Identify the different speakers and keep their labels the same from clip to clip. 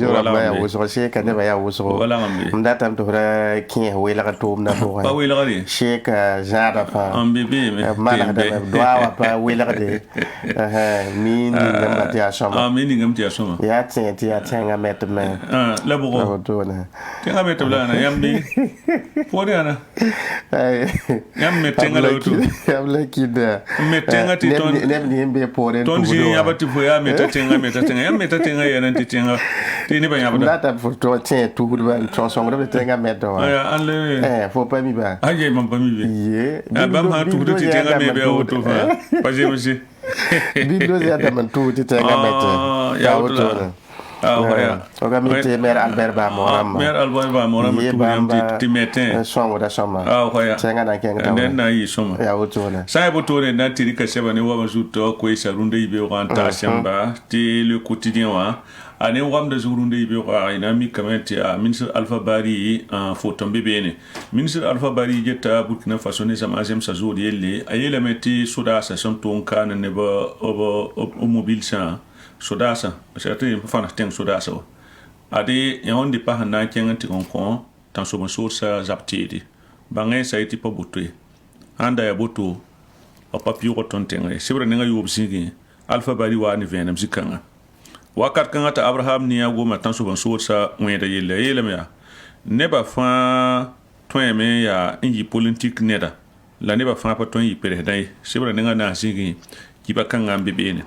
Speaker 1: Jora ba wuso sheka ne ba ya wuso mdatam to ra kin wela ka to na bo
Speaker 2: pa wela gari
Speaker 1: sheka jada pa
Speaker 2: ambibi
Speaker 1: mana da doa pa wela ka de ni ngam ba tia shoma
Speaker 2: ni ngam tia shoma
Speaker 1: ya tenga met me
Speaker 2: la bo
Speaker 1: to na
Speaker 2: tenga met la na yambi pore ana yam met tenga la to
Speaker 1: yam la kida
Speaker 2: met tenga ti ton
Speaker 1: ne be pore
Speaker 2: ton ji yabati fo ya met tenga yam met tenga ya nan ti tenga ti ni ba yabada
Speaker 1: data for to ten tu ba chanson de tenga met do faut pas mi ba
Speaker 2: aje mam pas mi be
Speaker 1: ye
Speaker 2: ba ma tu ti tenga me be auto fa pas je monsieur
Speaker 1: biblo ya da man tu ti tenga met ya auto oga mi te mer Albert ba moram
Speaker 2: tu yam ti metin
Speaker 1: songo da soma
Speaker 2: khoya
Speaker 1: tenga na kenga
Speaker 2: nen na yi soma
Speaker 1: ya auto na
Speaker 2: sai boto ne na tiri ka sheba ne wa mazuto ko isa runde ibe ran ta shamba ti le quotidien wa ane wam da zurunde ibe wa ina mi kamati a ministre Alpha Bari fo tombe bene ministre Alpha Bari jeta Burkina Faso ne sama jem sa zodi yelle ayela meti soda sa son ton kan ne ba o mobile sa soda sa c'est fana ten soda sa ade yon de pa na kenga ti kon tan so so sa zaptedi bangai sa iti pa butwe anda ya boto o papier ko ton tenga sibra nga yob singi Alpha Bari wa ni venam zikanga wakat kan ata Abraham ni ago matan so ban so sa wenda yele me ya neba fa toyeme ya inji politique neda la neba fa pa ton yi pere dai sibra nga na singi kiba kan ngambe bene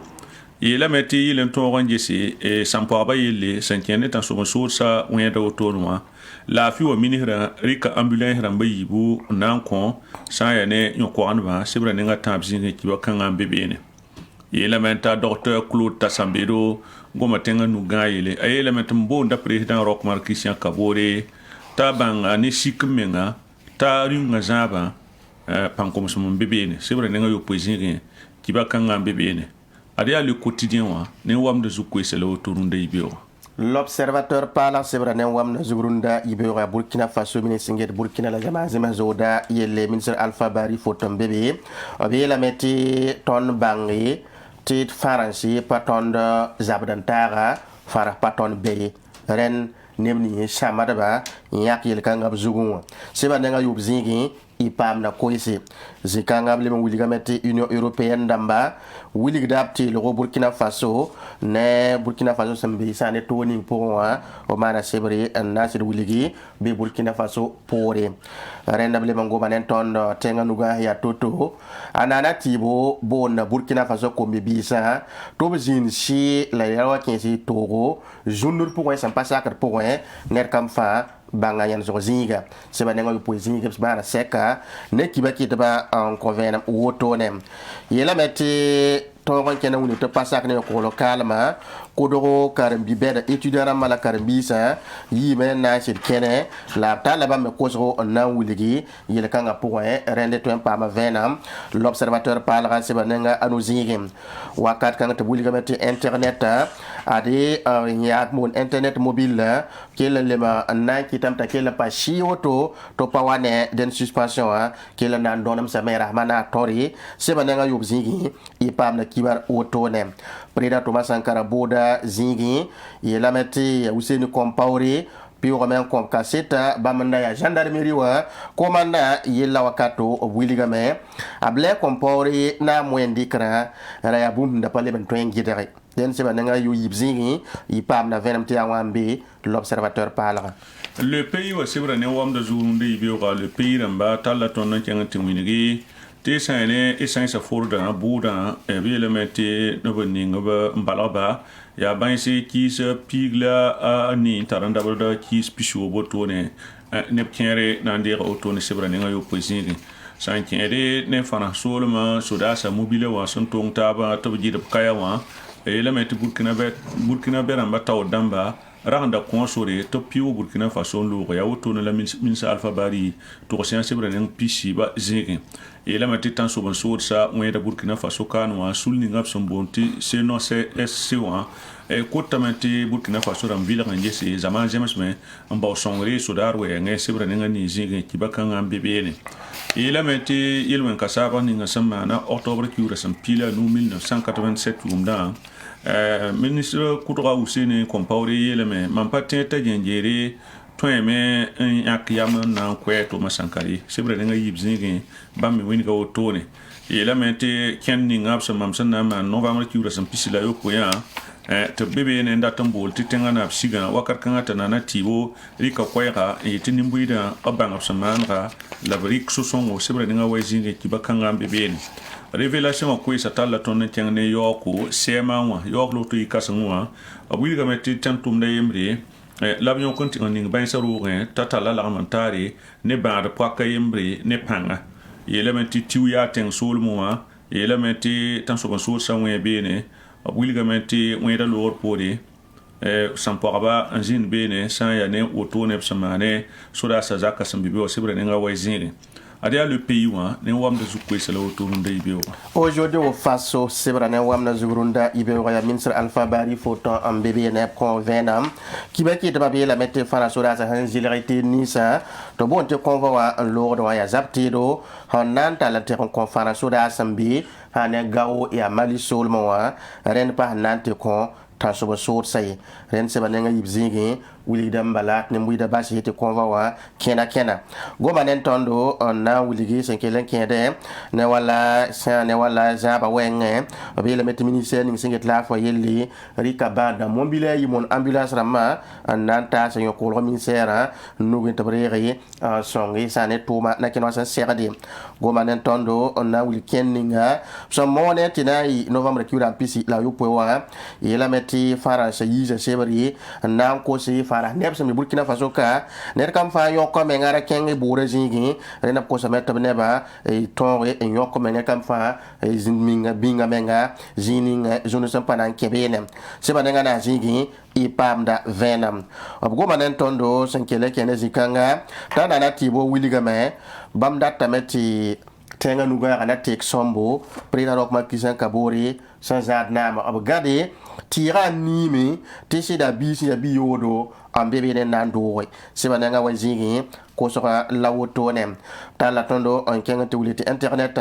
Speaker 2: yele meti yele to gonje si e sampo ba yele sankene tan so ban so sa wenda otonwa la fi wa minihra rika ambulance ramba yibu nan kon sa ya ne yoko anba sibra nga tabzingi kiba kan ngambe bene yele menta docteur Claude Tassambero goma tenga nu gaile ayele metum bo nda president Rockmar Christian Kabore tabanga ni sikmenga ta ringa zaba pankom sum bebene sebra nga yo poesie ki ba kanga bebene adia le quotidien wa ne wam de zukwe sele otorunde ibio.
Speaker 1: L'observateur parle sebra ne wam na zurunda ibio Burkina Faso ministre Burkina la jama zema zoda yele ministre Alpha Bari fotom bebe obi la meti ton bangi tit faransi paton de zabdantara fara paton be ren nemni samadaba yak yel kanga bzugun seba nga yub zingi ipam na koisi zikanga blem wuligamete Union Européenne damba wuligdapti le Burkina Faso ne Burkina Faso sambi sane toni pour o mana sebri nasir wuligi be Burkina Faso pore renda blem ngomanen ton tenga nuga ya toto anana tibo bon Burkina Faso kombi bisa to bezin si la yawa kinsi togo journal pour un passacre pour un ner kam fa banga yan zo zinga seba nenga yu poesie ke bana seka ne kiba kitaba en convenam woto nem yela meti to gon kena woni to passacre ne ko local ma kodoro karambi beda étudiant mala karambi sa yi men na shir kene la tala ba me koso na wuligi yele kanga point rende to pa ma venam l'observateur parlera seba nenga anu zingim wakat kanga to wuliga meti internet ade yak mon internet mobile kele lema na kitam ta kele pa shi auto to pa wane den suspension kele na ndonam sa mera mana tori seba nenga yob zingi ipam na kibar auto nem preda to masankara boda zingi yela meti useni kompauri pio men kom kaseta bamanda ya gendarmerie wa komanda yela wakato obuliga me able kompauri na mwendikra raya bum nda pale ben toen gidere den seba nga yu yibzingi ipam na venem ti awambe l'observateur parlera.
Speaker 2: Le pays wa sibra ne wam da zurunde ibio le pays ramba talla ton na kenga timwinigi te sane essence forda buda e elementi no beninga ba mbalaba ya bansi kisa pigla ni taranda boda kis pisho botone ne kere na ndira otone sibra ne ngayo poesingi sankere ne fana solma sodasa mobile wa son tong taba to jida kaya wa elementi Burkina be ramba taw damba randa consore to piwo Burkina Faso lo ya otone la ministre Alpha Bari to science sibra ne pisi ba zingi ela mati tan so ban so sa wenda Burkina Faso kanwa sulni ngap son bonti se no se SC1 e kotamati Burkina Faso ram vila nganje se zaman james me amba songre sodar we ngai sibra ninga ni zingi kibaka ngambe bene ela mati yelwen kasaba ninga sama na octobre ki ura sam pila no 1987 umda ministre kudra usene kompaure yeleme man patin ta jenjere toyeme yak yam na kweto masankari sebre nga yibzingi bammi wini ga otone yelamente kenni ngapsa mamsana ma november kiura sam pisila yoko ya te bebe ne nda tambol titenga na siga wakar kanga tanana tibo rika kwega yitini mbuida abanga samanga la brik so songo sebre nga wazingi kibakanga bebe ne révélation ko isa talla ton tenge yoko sema wa yok lo to ikasangwa abuli ga metti tantum da yemre l'avion continue ning bain sa rourin tatala la ramantari ne ba de poaka yemre ne panga yelementi tiuya ten sol moa yelementi tan so sol sa wen bene abuli ga metti wen da lor podi san poraba anjin bene san ya ne auto ne samane soda sa zaka sambibe o sibre nga wayzini adia le pays wa ne wam de zukwe sala autorunda ibeo
Speaker 1: aujourd'hui au faso sebra ne wam na zugurunda ibeo ya ministre Alpha Bari photo en bébé ne convenam qui ba ki de babé la mette fara soda sa hanzilarité ni sa to bon te convo wa lord wa ya zaptido hananta la te conférence soda sambi hanen gawo ya mali solmo wa ren pa nante kon tansoba sort say ren seba nenga yibzingi wili dambala ne muida basi te konva wa kena goma nen tondo na wili sen kelen kende ne wala sa ne wala zaba wenge be le met ministère ning singet la fo yelli rika banda mobile yi mon ambulance rama nanta sa yoko lo ministère no gin tabrere songi sa ne tuma na kenwa sa serade goma nen tondo na wili kenninga so mone tinai novembre kiura pisi la yopo wa yela meti fara sa yija sebari na ko se fara neb sam Burkina Faso ka ner kam fa yoko me ngara kenge bure zingi rena ko sa meta neba e tonre e yoko me kam fa zinminga binga menga zininga zone sam panan kebene se bananga na zingi i pamda venam obgo manen tondo sankele kene zikanga tana na tibo wiliga me bamda tameti tenga nuga ana tek sombo prina rok makisan kabori sans adnama abgade tira nimi tisi da bisi ya biyodo ambebe ne nandowe seba nga wazigi ko soka lawoto ne tala tondo on kenga tewliti internet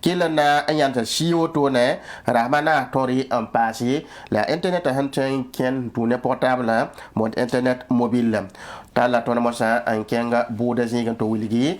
Speaker 1: kila na anyanta siwoto ne ramana tori en passé la internet hanten ken tune portable mode internet mobile tala tondo mosa en kenga boda zigi to wiligi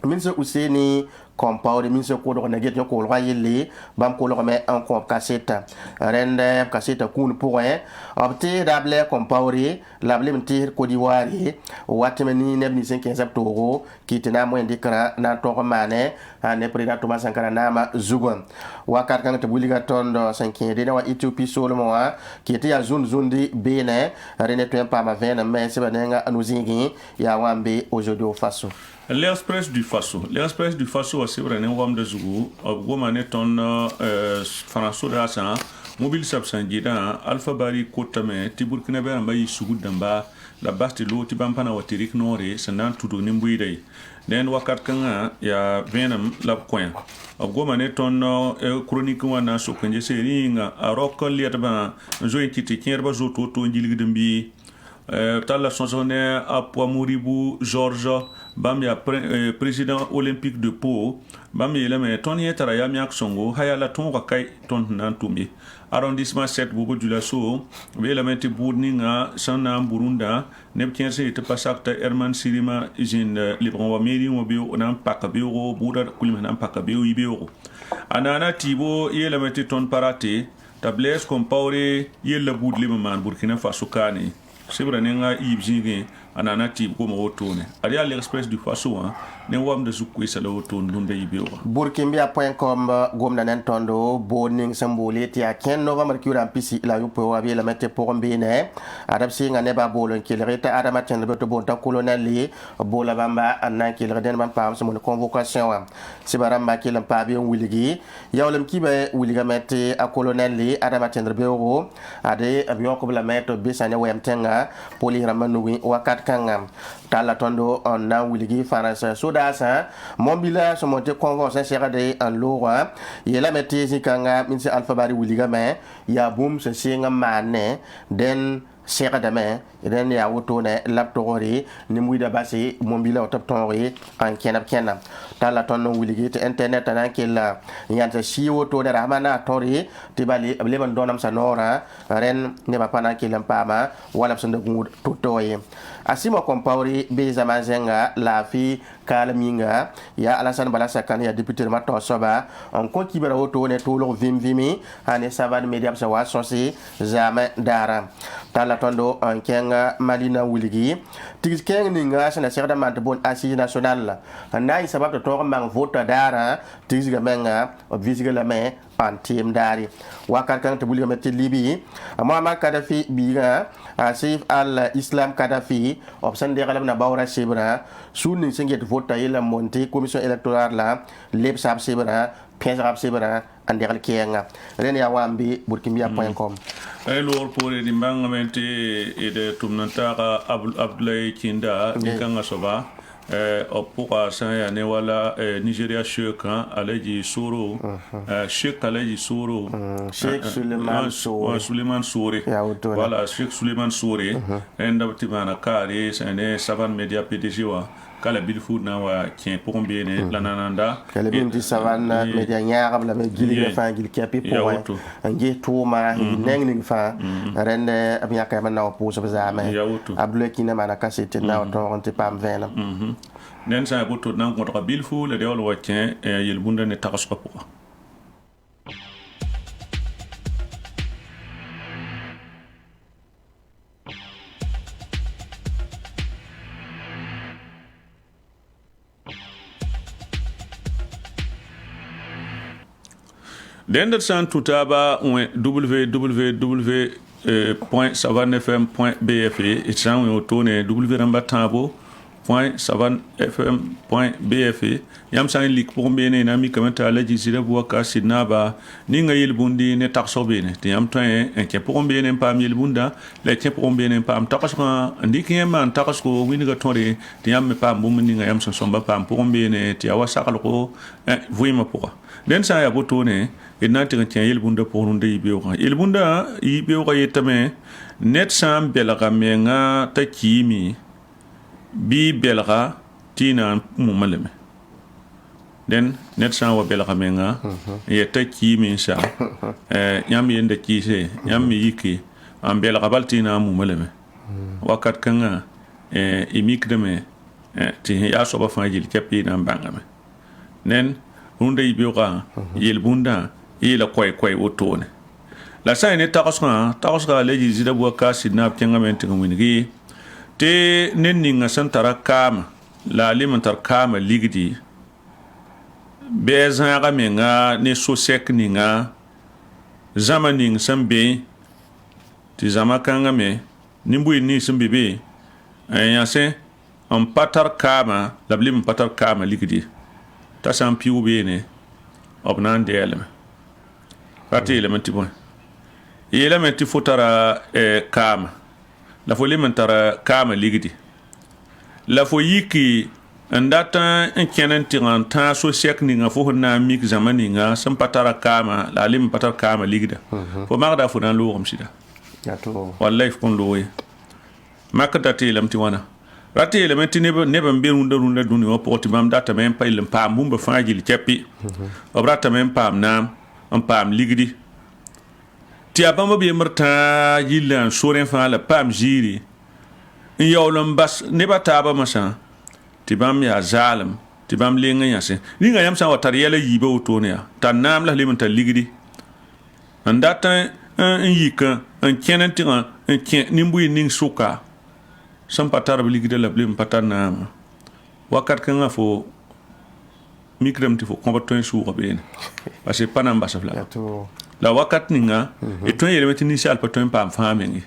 Speaker 1: minse useni compound minse ko do na get ko lo yelle bam ko lo me en comp cassette rende cassette kun point opté dable compound lable mtir ko diwari watmeni nebni 15 toro kitena mo indikra na to mane ane président Thomas Sankara nama zugon wakat kan to buliga tondo 5 de wa Ethiopie solo wa kiti ya zone di bene rene to pa ma vena mais se banenga anuzingi ya wambe aujourd'hui au faso
Speaker 2: L'Express du Faso c'est vrai ne wam de zugu goma ne ton François Dassa mobile sabsangida Alpha Bari kotame ti Burkina Faso mbayi sugu damba la basti lo ti bampana watirik nore sanan tudo ni mbuidai den wakat kanga ya venam la coin goma ne ton chronique wana so kanje seringa aroko liatba zoin kiti kierba zoto to njilgidembi tala sonsone a Poamuribu Georges bam ya président olympique de Pau bam yele me ton yetara ya miak songo hayala ton wakai ton nantumbi arrondissement 7 bobo du lasso vela meti burninga sana burunda nebkense te pasakta Herman Sirima jin libron wa meri mo be onan pakabeo buda kulimana pakabeo ibeo anana tibo yele meti ton parate tables compaure yele budli man Burkina Faso kani sebra nenga ibjige anana tib ko mo tone ari à l'Express du Faso ne wam de sukwe sala oton dunde ibeo
Speaker 1: burkimbia.com gomna nen tondo boning sambole ti a ken novembre ki ram pisi la yupo wa bi la mette pour mbine arab singa ne ba bolon ki reta adama ten beto bon ta colonel li bola bamba anan ki reden man pam so mon convocation wa sibaramba ki lam pa bi wiligi yawlam ki be wiliga mette a colonel li adama ten beto ade abion ko la mette bisane wem tenga poli ramanu wakat kangam tala tondo on na wiligi faransa sodasa mombila so monte convention serade en lora yela mette zikanga minse Alpha Bari wiliga me ya boom se singa mane den serada me den ya woto ne laptori ni muida basi mombila otop tonri en kenap tala ton wiligi te internet nan kila yanta shiwo to da ramana tori tibali leban donam sanora ren ne ba pana kila pama wala sanda gu tutoye asima kompauri be zamazenga la fi kalminga ya alasan balasa kan ya député ma to soba on ko kibara woto ne to lo vimi ane savan media sa wa sosi zama dara tala tondo on kenga malina wiligi tigis keng ninga sana serda man bon assise nationale na sabab to mang vote dara tigis ga menga obvisiga la me an tim dari wakar kan to buliga metti libi Muammar Gaddafi biga Saif al-Islam Gaddafi opsan de galam na bawra sibra sunni singet vote yela monti commission électorale la leb sab sibra pesab sibra andegal kenga ren ya wambi burkimia.com
Speaker 2: ay lor pore di mbanga mente ede tumnantaka Abdoulaye Kinda ikanga soba opoka saya ne wala Nigeria Sheikh Alaji Soro Sheikh Alaji Soro
Speaker 1: Sheikh
Speaker 2: Suleiman Sore voilà Sheikh Suleiman Sore enda timana kare sane Savan Media PDG wa kala bilfu na wa kien pombe ne lanananda
Speaker 1: kala bin di Savan Media nyaagam la me gili fa gili kapi po ngi tuma neng fa rende abia ka man na po so bazama Abdoulaye Kinda mana kasete na to on te pam vena
Speaker 2: nen sa boto nan ko to bilfu le de wala kien yel bunda ne takasko po Dender san tutaba www.savanfm.bf et san autone www.savanfm.bf yam san lik pour bene na mi kamata la jisira bo ka sinaba ninga yel bundi ne takso bene te yam tan en ke pour bene pam yel bunda le ke pour bene pam takso ndiki man takso winiga tore te yam me pam bum ninga yam son somba pam pour bene te awa sakal ko vuima pour den sa ya botone ina tiga tiya yel bunda pour nde yibewa yel bunda yibewa yetame net sam belga menga ta kimi bi belga tina mumaleme den net sam wa belga menga yeta kimi sa yam yende kise yam yiki am belga baltina mumaleme wakat kanga imikdeme ti ya soba fajil kepi na bangame nen hunde yibewa yel bunda ila koy otone la sa ne takosra le jizida bo ka sidna ptenga mente ngwingi te nenninga santara kama la limantar kama ligdi beza ga menga ne sosek ninga zamaning sambe ti zamakanga me nimbu ni sambe ayase on patar kama la blim patar kama ligdi ta sam piu bene obnan de elme Pati elementi bon. Elementi fotara kama. La fo elementara kama ligidi. La fo yiki ndata enkenen tiranta so sek ninga fo na mik zamani nga sam patara kama la lim patar kama ligida. Fo magda fo dan lo sida.
Speaker 1: Yato.
Speaker 2: Wallahi fon lo we. Makata te elementi wana. Rati elementi neba mbirunda runda duni wa poti mam data mem pa ilm pam bumba fajil kepi. Obrata mem pam nam en pam ligdi ti abamba bi marta yilan soren fa la pam jiri in yawlam bas ne bataba masa ti bam ya zalim ti bam lenga yase ninga yam sa watar yela yibe otonia tan nam la liman ta ligdi andata en yika en kenen ti en ken nimbu ning suka sam patar ligdi la blim patana wakat kan fo mikrem ti fo combattant sou robin parce que panam basafla la wakat ninga et ton yele metini sal paton pam famengi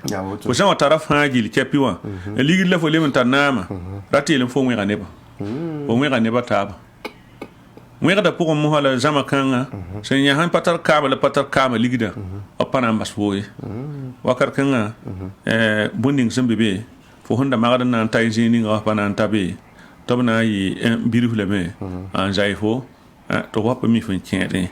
Speaker 2: ko san watara fangil kepiwa ligi la fo le mentanama rati le fo ngera neba fo ngera neba taba ngera da pour mo hala zama kanga sen ya han patar kama ligida o panam bas foye wakat kanga bunding sembe fo honda magada nan tay jini nga panan tabe tobna yi biru le me an jaifo to wapa mi fun kende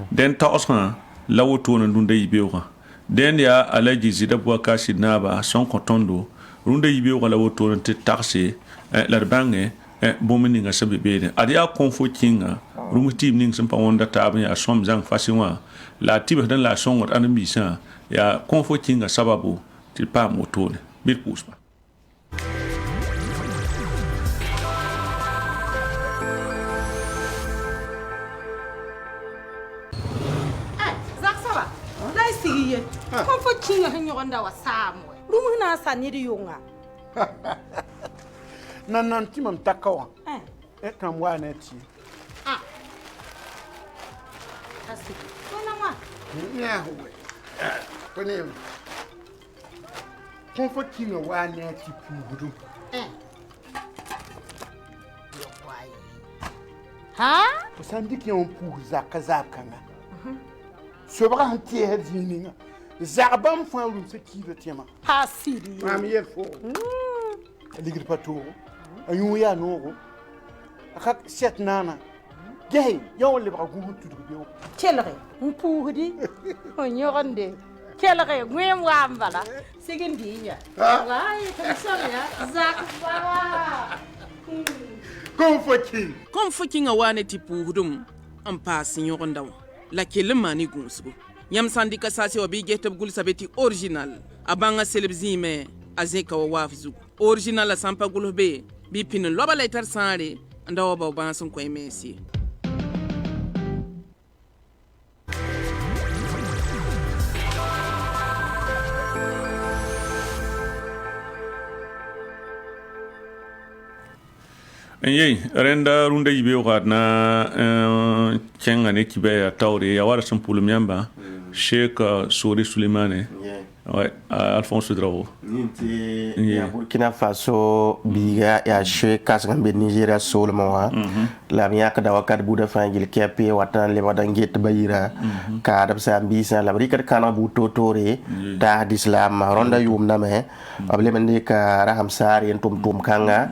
Speaker 2: den tawsma lawoto na dunda yibewa den ya alaji zida bo kashi naba son kotondo runda yibewa lawoto na te taxi la bange bõmb ninga sẽn be beene ad yaa kõn fo kĩnga rũms tɩɩb ning sẽn pa wõnda taab n yaa sõm zãng fasẽ wã la a tɩbsdẽ la a sõngd ãdem-biisã yaa kõn fo kĩnga sababu tɩ d paam wotone bɩ d pʋʋsba
Speaker 3: Kom fo kinga hen yonda wa samwe. Rumu na saniri yonga.
Speaker 4: Nan timam takawa. Kam wa na ti.
Speaker 3: Asi. Kona ma.
Speaker 4: Ya huwe. Kone. Kom fo kinga wa na ti pugudu.
Speaker 3: Ha?
Speaker 4: Sandiki on pugu zaka nga. Sobra hanti hedzinga. Zarbam fan se kiilo tema.
Speaker 3: Ha siri.
Speaker 4: Mam yel fo. Ligir pato. Ayu ya no. Akak set nana. Gay, yaw le ba gumu tudu biyo.
Speaker 3: Kelre, mpuhudi. Onyoronde. Kelre, ngwem wambala. Sigindinya. Wallahi kamsanya zak baba.
Speaker 5: Kom fucking a wane ti puhudum. Am pass nyoronda. La kelemani gumsugo. Yam sandika sasi wa bige tab gul sabeti original abanga selebzime azeka wa wafzu original sampa gulbe bi pin loba letter sare ndawa ba bansun ko emesi
Speaker 2: Yey renda runda yibe wa na kenga ne kibe ya tawri ya wara sun pulum yamba Sheikh Sori Sulemane ouais Alphonse Drawo
Speaker 1: Ninti ya Burkina Faso biga ya Sheikh Kasngambe Nigeria Solomon la miaka da wakat buda fangil kepe watan le wadanget bayira ka da sambisa la brikat kana buto tore da islam ronda yum na me able mende ka raham sari tum kanga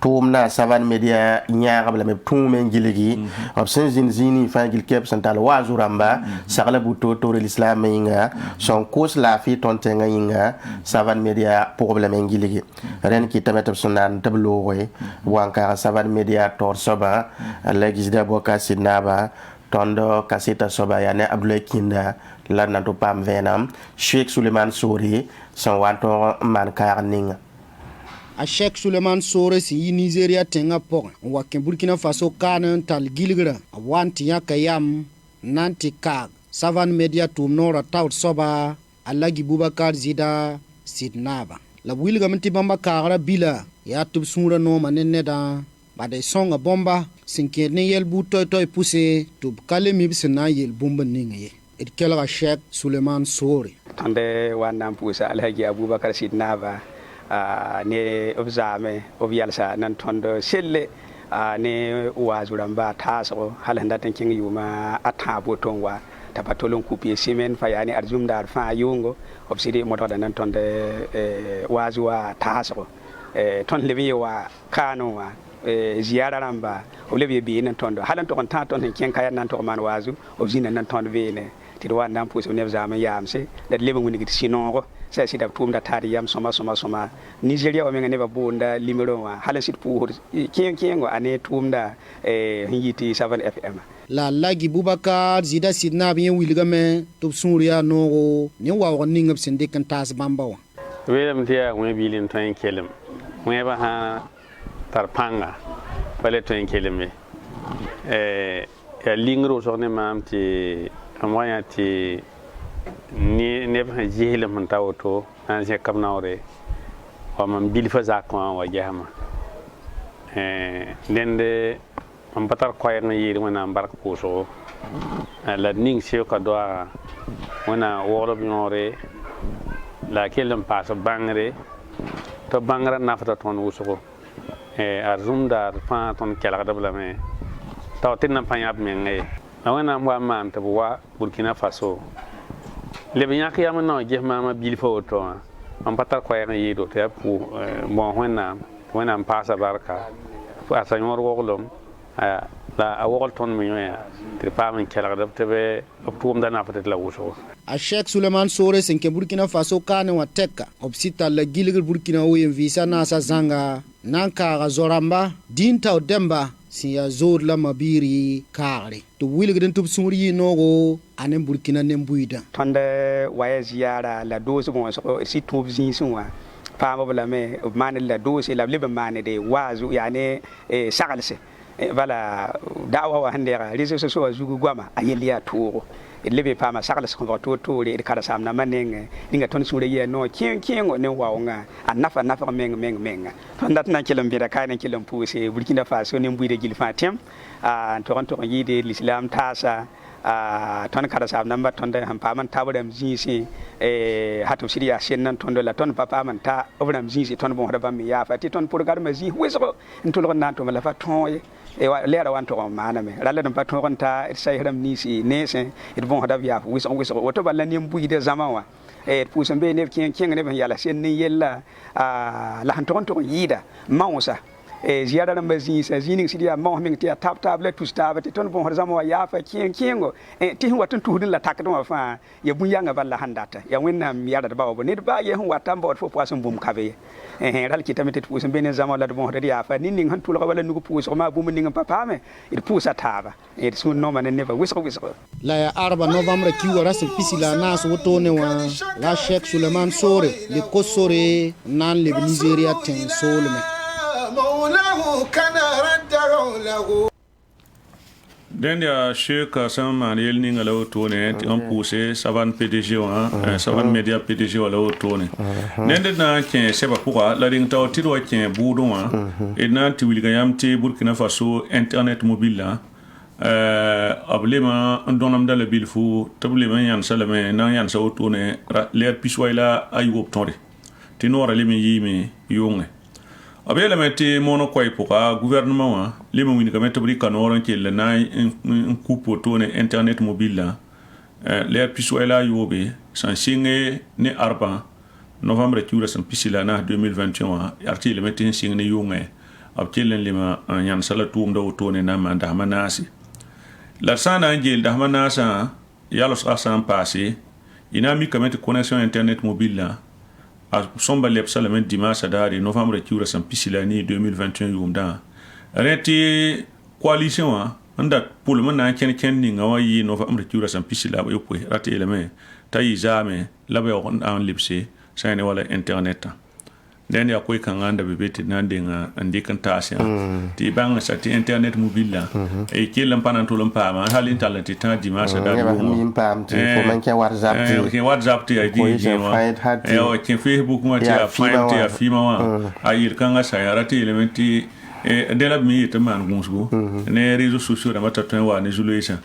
Speaker 1: tum na savan media nyaga bla me tum men giligi ob sen zini fangil kep santal wazuramba sagala buto tore l'islam inga son kos la fi tontenga inga savan media problème ngiligi ren ki tamet sunan tablo we wanka savan media tor soba la gisda boka sidnaba tondo kasita soba ya ne Abdoulaye Kinda la na to pam venam Sheikh Suleiman Sori son wanto man karning
Speaker 6: a Sheikh Suleiman Sori si Nigeria tenga pok wa ke Burkina Faso kan tal gilgra wanti ya kayam nanti ka savan media tum nora taut soba alagi Bubakar Zida sidnaba la wilga menti bamba kara bila ya tub sura no manene da ba de songa bomba sinke ne yel bu toy poussé tub kale mi bisna yel bomba ningi et kela Sheikh Suleiman Sori
Speaker 7: ande wanam poussa alhaji Abubakar sidnaba ne obzame obyalsa nan tondo selle ne wazuramba taso halanda tan king yuma atabo tonwa tapatolon coupier semaine fayani arjum dar fa yongo obsidi moto da nan tonde wazwa taso ton lebi wa kano wa ziyara ramba oblebi bi nan tondo halan to kon ta ton ken kaya nan to man wazu obzina nan tondo vene ti do nan puso ne zama yamse da lebi ngoni giti sinongo sai sida tum da tari yam soma Nigeria o menga ne ba bonda limero wa halan sit pu ken go ane tum da yiti 7 FM
Speaker 6: la lagi Bubakar Zida sidna bien wilgame to suria no ne wa ninga sinde kan tas bambawa
Speaker 8: welem dia we bilin tan kelem we ba ha tarpanga pale tan kelem ya lingro so ne mam ti amaya ti ni ne ba jihile man tawto an je kam nawre wa mam bil fa zakon wa jahama dende am patar koyer na yiri wana bark puso la ning se ka do wana woro binore la kelem paso bangre to bangra nafta ton usugo arzumdar fa ton kela da blame tawtin na panyab menge wana mwa man to wa Burkina Faso le binya kiyama no je mama bil fo to am patar koyer na yido te pu bon wana pasa barka fa sanyor wogolom la a wogol ton mi ya tɩ paam n kelgd tɩ b tʋʋmda naf tɩ la wʋsgo
Speaker 6: a Sheikh Suleiman Sore sẽn kẽ Burkina Faso kaane wã tɛka b sɩd la gilgr Burkina wʋyẽ vɩɩsa naasa zãnga na n kaaga zo-rãmba dĩin tao dẽmba sẽn yaa zood la mabiiri kaagre tɩ wilgd n tɩ b sũur yɩ noogo a ne Burkina ne buiidã
Speaker 7: tõnd wa ya ziyaara la doos bõosg sɩd tũub zĩisẽ wã paam b lame b maand la doose la b leb n maand waaz yaa ne saglse bala da'wa wa handera réseaux sociaux wa zugu gwama a yel ya toogo lebe paama sagles ko to toore kara samna maneng dinga ton sure ye no kien ne wawnga a nafa meng ton datna kelem bira kayna kelem pousse Burkina Faso ne mbuide gil fatem a to yide l'islam tasa ton kara samna mba ton da ham paman tabadam jinsi hatu siria sennan ton la ton papa man ta obram jinsi ton bon hada mi ya fati ton pour garma ji weso ntolo na to la fa ton e wa lera wan to mana me ralla dum patron konta say ram nisi nese it bon hada ya wiso woto balla ni mbuide zaman wa pusen be ne kien ne ben yala sen ni yella la han to yida mausa ziyara ram bazi sa zini sidia mo min tia tap tablet tu stabati ton bon hada zaman wa ya fa kiengo ti hin watun tudin la takdo wa fa ya bunyanga balla handata ya wenna mi yada ba bo ne ba ye hun watam bo fo poisson bum kabe ral ki tamit pusen be ne zaman la bon hada ya fa ni han tu wala nugo puso ma bum ning papa me it pusa taba it sun no man never wiso
Speaker 6: la ya arba novembre ki wara sil pisila nas woto ne wa la Sheikh Suleiman Sore le kosore nan le Nigeria ten solme
Speaker 2: den ya Sheikh sama yel ninga la woto ne on poussé savan PDG wa savan media PDG wala woto ne nende na ken seba pourquoi la ring taw tiro ken budon wa et na ti wilga yamti Burkina Faso internet mobile la ablema ndonam dala bilfu tablema yan salame na yan sa woto ne leer piswaila ay woptore ti nora lemi yimi yonge abela meti mono koy poka gouvernement wa lema wini ka meti brika noran ke le na un coupo to ne internet mobile la leer piswaila yobe san singe ne arba novembre kiura san pisila na 2021 arti le meti singe ne yonge abkelen lema yan sala tum do to ne na manda manasi la sana angel da manasa yalos asan passé ina mi ka meti connexion internet mobile la a somba lep salamen dimanche dari novembre kiura san pisilani 2021 yumda reti coalition wa anda pour le moment ken ni ngawa yi novembre kiura san pisila ba yopo rati eleme tayi jame labe on en lipse sayne wala internet den ya koy kan anda bebeti nandinga andi kan tasya ti bang sa ti internet mobile la e kelam panan to lampa ma halin talati tan dimanche da
Speaker 1: mi pam ti fo man ke
Speaker 2: WhatsApp ti ID e o ke Facebook ma ti a find ti a fima wa ayir kan sa yarati elementi de la mi te man gonsgo ne réseaux sociaux da mata tan wa ne julesa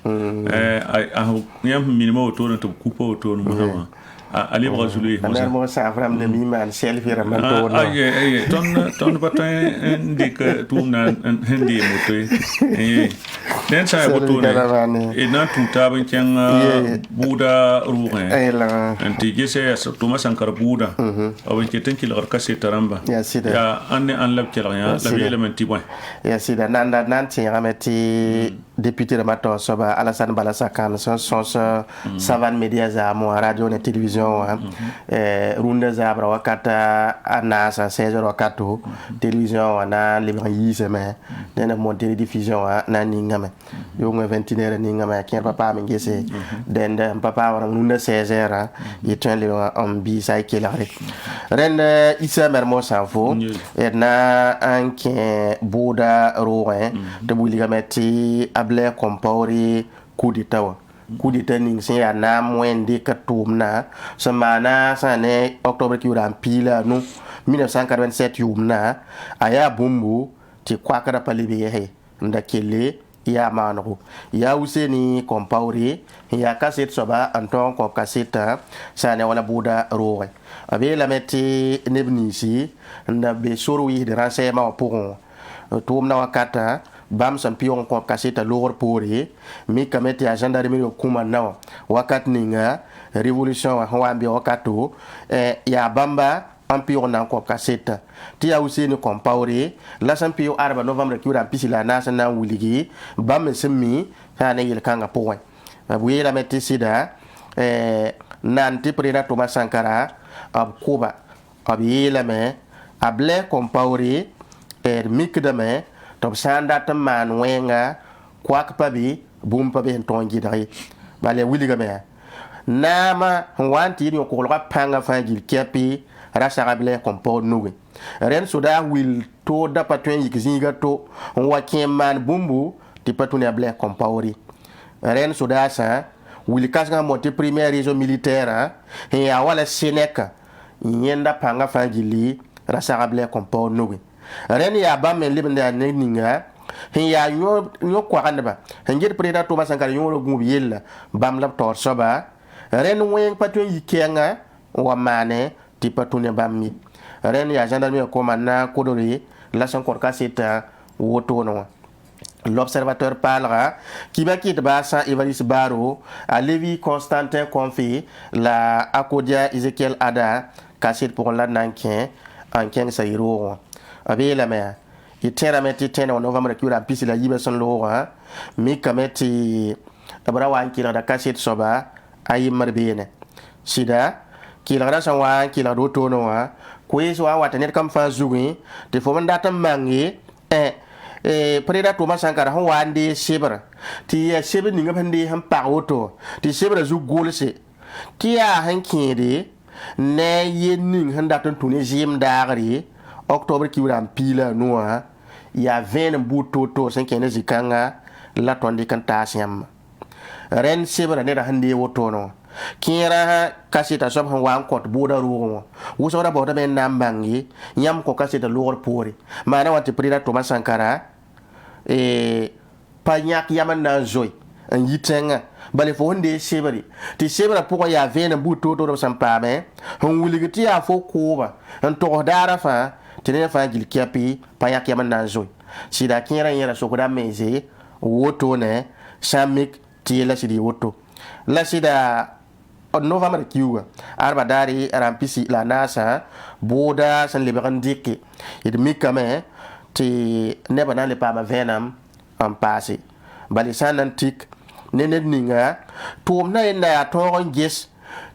Speaker 2: yam minimo to to coupo to no ali brazuli
Speaker 1: mo sa fram de mi man selfie raman to no
Speaker 2: ay ton batan ndik tumna ndi motoy den sa boto ne e na tuta ban ken buda ruhen anti gese to ma sankar buda awen keten ki lar kase taramba ya anne an lab kela ya la elementi boy
Speaker 1: ya sida nan ti rameti député de Mato Soba Alassane Balassa kan son savan media za mo radio ne télévision runda za bra wakata anasa 16h wakatu télévision na libre yiseme dena monter diffusion na ningame yo ngo 21h ningame ken papa mi ngese den papa wara runda 16h yetin le on bi sai kelare ren isa mermo sanfo et na anke boda roen de buligameti able compaori kuditawa kudita ning sen ya na mwende ka tumna semana sane octobre ki uran pila no 1987 yumna aya bumbu ti kwakara palibe he ndakele ya manro ya useni compaori ya kaset soba anton ko kaseta sane wala buda roe abe la meti nebnisi ndabe sorwi de renseignement pour tumna wakata bam san pion ko kaseta lor pore mi kamete ya gendarmerie kuma naw wakat ninga révolution wa wambi wakato ya bamba an piyo na ko kaseta ti ya useni compaore la san piyo arba novembre ki ura pisila na san na wuligi bam semi ha ne yel kanga poin buye la metti sida nanti preda Thomas Sankara ab kuba ab yela me able compaore mikdame to sanda ta man wenga kwak pabi bum pabi ton gidari bale wuliga me nama wanti ni ko la panga fangil kepi rasa gable compo nuwe ren soda wil to da patwen yikizinga to wa keman bumbu ti patune able compaori ren soda sa wil kasga monte première région militaire et ya wala seneka yenda panga fangili rasa gable compo nuwe ren ya ba men libenda ninga ya nyo kwakandaba ngir preda Thomas Sankara yo gubi yella bam lab tor soba ren wen patwen yikenga wa mane ti patune bammi ren ya gendarmerie commandant kodori la son korka seta woto no l'observateur parlera qui va quitter Bassa Evariste Baro à Lévi Constantin Confi la Akodia Ezekiel Ada cassette pour la nankin en 15 sayro abi la mer itera meti tena novembre ki ura pisi la yibe son lo mi kameti abra wan ki la cassette soba ayi marbene sida ki la rasan wan ki la roto no ko yeso wa tanet kam fa zugi te fo man data mangi preda Thomas Sankara ho wande sebra ti ya sebe ninga pande han pa woto ti sebra zu golse ti ya han kinde ne yenin han data tuni jim dagri octobre ki wura pila noa ya 20 butoto sen kene zikanga la tondi kan tasiam ren sebra ne da hande woto no kira kasita sob han wan kot boda ruwo wuso da boda ben nambangi nyam ko kasita lor pori mana wati prida Thomas Sankara panyak yaman na zoy an yitenga bale fo hande sebri ti sebra poko ya 20 butoto do sampame hon wuligiti ya fo kuba an to dara fa tene fa gil kiapi panyak yaman na zoy sida kira yera sokoda meze woto ne shamik ti la sidi woto la sida novembre kiuga arba dari rampisi la nasa boda san liberan dike it mikame ti neba na le pama venam en passé bali sanan tik nenet ninga tum na ina toron gis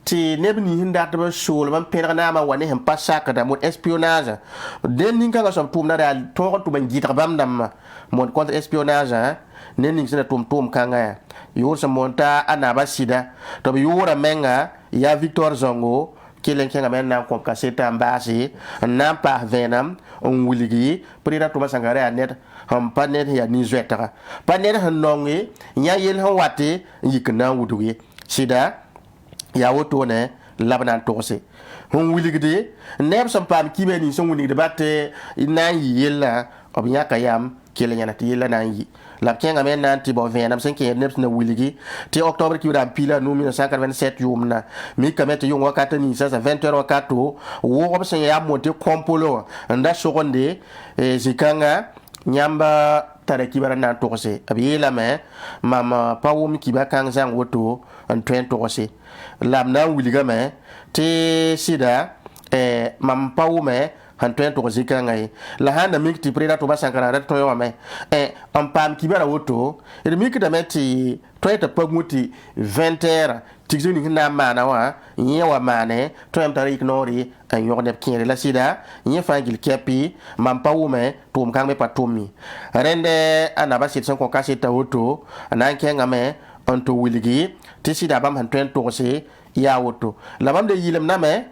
Speaker 1: ti nebni hinda to shol man perna ma wani hem pasaka da mod espionnage den ninga ga som tum na da toron to ban gitra bam dam mod contre espionnage nen ning sina tum kanga yor sa monta anaba sida to bi yura menga ya Victor Zongo kilen kenga men na ko kaseta mbasi na pa venam on wuligi prida Thomas Sankara net ham panet ya ni zwetara panet han nongi nya yel han wate yikna wudugi sida ya woto ne labnan tose hon wuligide neb sam pam kibe ni son wuni de batte na yella obinya kayam kilen yana ti yella na yi la kenga men nan ti bo venam sen ke neps na wuligi ti octobre ki ram pila no 1987 yumna mi kamete yung wakata ni sa 20h wakato wo ko sen ya monte kompolo nda sogonde zikanga nyamba tare kibara na tokose abiyela me mama pawum kiba kang zang woto en twen tokose lamna wuliga me ti sida mam pawume han twen tokose kangai la handa mikti preda Thomas Sankara rat toyo me en pam kibara woto e mikti da meti toyeta pagmuti 20h tigzuni hina mana wa nyewa mane toyam tare ignori an yorne kire la sida nye fangil kepi mampa wume tum kang me patumi rende anaba sit son ko kasita woto anan kenga me onto wiligi tisida bam han twen tose ya woto la bam de yilam na me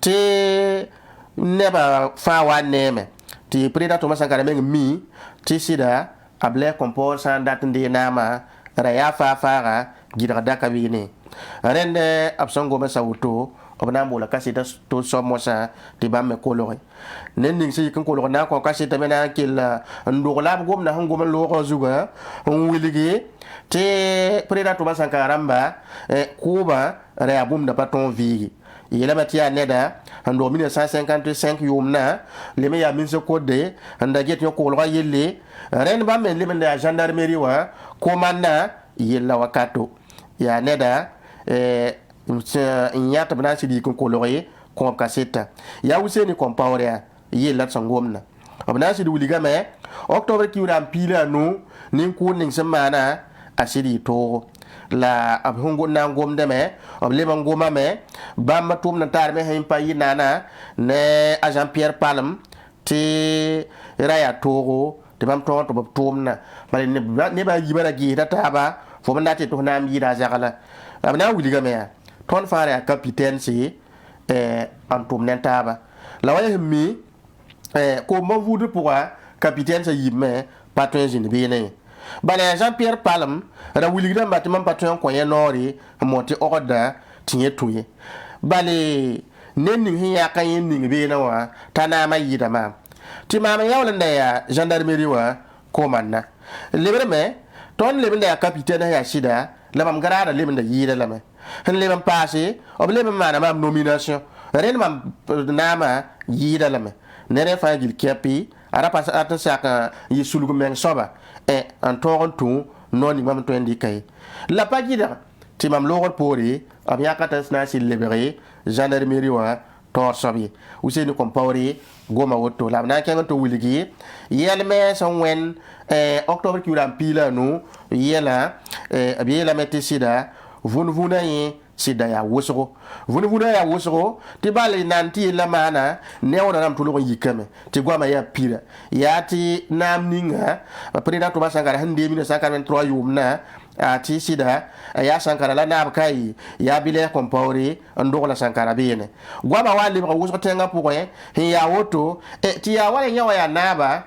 Speaker 1: te neba fa wa neme ti preda Thomas Sankara me mi tisida able compor san datende nama raya fa fara gidra dakabini rende absongo me sauto obna mola kasita to somosa ti bamme kolore nenning si kan kolore na ko kasita mena kil ndola gom na ngom lo ko zuga on wiligi te preda Thomas Sankara mba kuba raya bum da paton vi yela matia neda ando 1955 yumna le me ya min se kode anda get yo kolore yelle ren ba men le men da gendarmerie wa komanda yella wakato ya neda nyata bana sidi ko kolore kom kaseta ya useni kompawre ye lat sangomna abna si wuliga me octobre ki uram pila no nin ku nin semana asidi to la ab hongo na ngom de me ab le ngoma me bam tum na tar me hen payi nana ne a Jean Pierre Palm ti raya togo te bam to to tum na bale ne ba yibara gi ta ba fo man dati to nam yida jagala abna wuliga me ton fare capitaine si antum nentaba la waya mi ko mo vudu pour capitaine sa yimme patron jini bene bale Jean Pierre Palm ra wuliga bâtiment patron ko yenori monti orda tinye tuye bale nenning hiya kan yenning bene wa tanama yida ma ti mama yawlanda ya gendarmerie wa commandant lebreme ton lebenda ya capitaine ya shida la bam garada lebenda yida la me hen lebam passé ob lebam mana mam nomination ren mam nama yida la me nere fa gil kepi ara pas ata saka yisulugo men soba en toron tu noni mam to indi kay la pa gida ti mam logol pori ab yakata sna sil libéré gendarmerie wa tor sobi useni kompawri goma woto la na kenga to wuligi yelme son wen octobre ki uram pila no yela abi yela meti sida vunvuna yi sida ya wosoro vunvuna ya wosoro ti bale nanti la mana ne wona nam to lo yikame ti goma ya pila ya ti nam ninga preda to basangara hande 1943 yumna ati sida ya sankara la nab kai ya bile kompawri ndo la sankara bene goma wali ko wuso tenga pokoye ya woto ti ya wala nyawa ya naba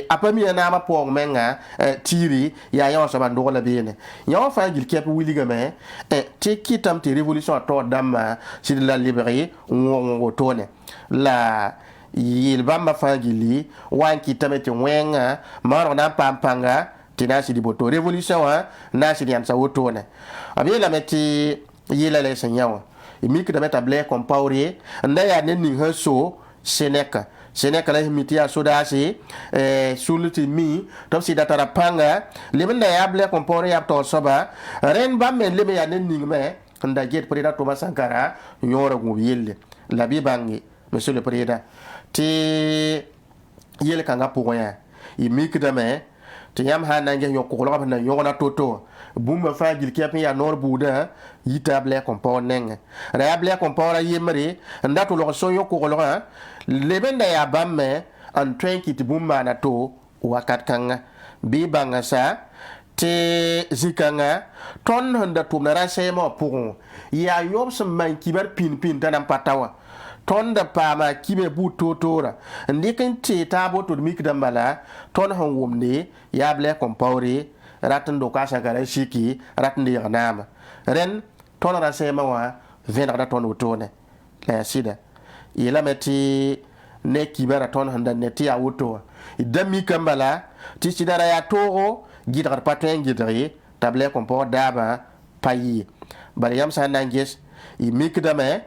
Speaker 1: apami na ma pong menga tiri ya yawa so bando la bene yawa fa gil kep wiliga me ti kitam ti révolution to dama si la libéré ngo tone la yil bamba fa gili wan kitam ti wenga maro na pampanga tinasi di boto révolution wa nasi di amsa wotone abi la meti yila le senyawa imik da meta ble kompawri ndaya nenni haso seneka la himitia sodasi suluti mi top si datara panga lebenda ya ble kompawri ya to soba ren bamme lebe ya nenni me nda jet preda Thomas Sankara yora go yelle la bi bangi monsieur le président ti yele kanga pour ya imik da me ti yam ha nange yokko lo na yona toto bumba fa gil kepi ya nor buda yitable kompon neng rable kompora yemre ndato lo so yokko lo lebenda ya bamme an train kit bumba na to wakat kanga bi banga sa te zikanga ton handa tumna rasema pour ya yobs man kibar pin tanam patawa ton da pama kibe bu totora ndikin te tabo to mik dambala ton han wumne ya ble kompawri ratan do ka sagara shiki ratan de yanama ren ton ra sema wa venra ton wotone la sida ila meti ne kibara ton handa neti ya woto idami kambala ti sidara ya toro gidar paten gidari table kompor daba payi bari yam sa nanges i mik dame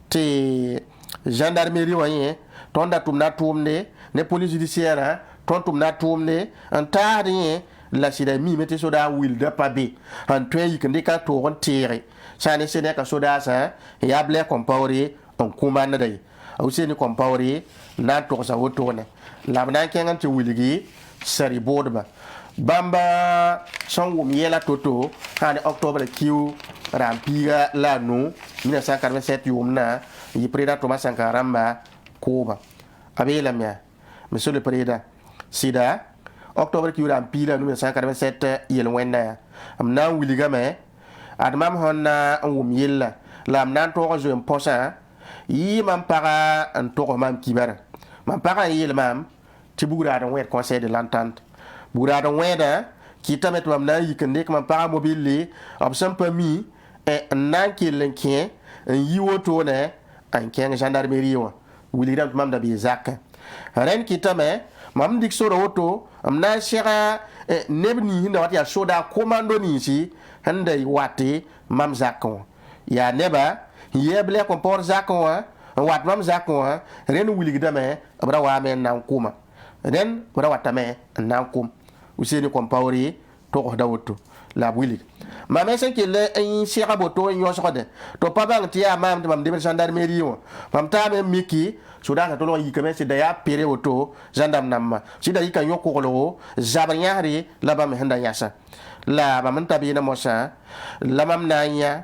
Speaker 1: ti gendarmerie waye tonda tumna tumne ne police judiciaire ton tumna tumne antari la sida mi meti soda wilda pabe an toyi kende ka to on tere sane sene ka soda sa ya ble kompawri on kumana dai au sene kompawri na to sa wotone labna kengan ti wiligi sari bodba bamba songo miela toto hande octobre kiu rampiga la no 1947 yumna yi président Thomas Sankara mba koba abela mia monsieur le président sida octobre ki uram pila 1947 yel wenda amna wiliga me admam honna wum yella lam nan to zo imposa yi mam para an to mam kibar mam para yel mam ti bugura don wet conseil de l'entente bugura don weda ki tamet mam na yikende mam para mobile ob sampami nan ki lenkien yi woto ne an keng gendarmerie wa wiliram mam da bi zakka ren kitame mam dik soro woto am na shira nebni hinda wat ya soda commando ni si handa wati mam zakko ya neba yeble ko por zakko wat mam zakko ren wiligdame abra wa men nan kuma ren bra watame nan kum useni ko pawri to ko da woto la wili ma me sen kille en shega boto en yosode to pa bang ti amam mam de gendarmerie wo mam ta me miki sudan to lo yikame si da ya pere oto gendarme namma si da yika yoko lo zabanyari la ba me handa yasa la ba man tabi na mosa la mam nanya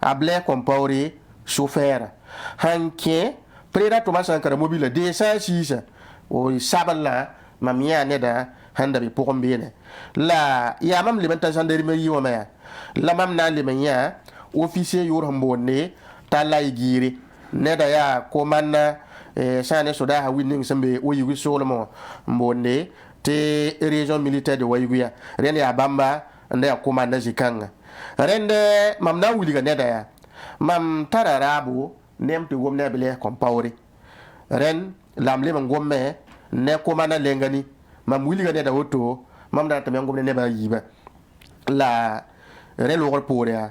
Speaker 1: able compauri chauffeur hanke preda to masan kara mobile de sa sisa o sabala mam ya ne da handa bi pokombene la ya mam le banta gendarmerie wo me la mam na le menya officier yor hambone talay giri ne da ya komanda sane soda ha winning sembe o yugi solomon mbonde te région militaire de wayguya ren ya bamba nda ya komanda zikanga rende mam na wuliga ne da ya mam tararabu nem to gomna bele kompawri ren lamle mam gomme ne komanda lengani mam wuliga ne da woto mam da tamem gomne ne ba yiba la ren lo pore ya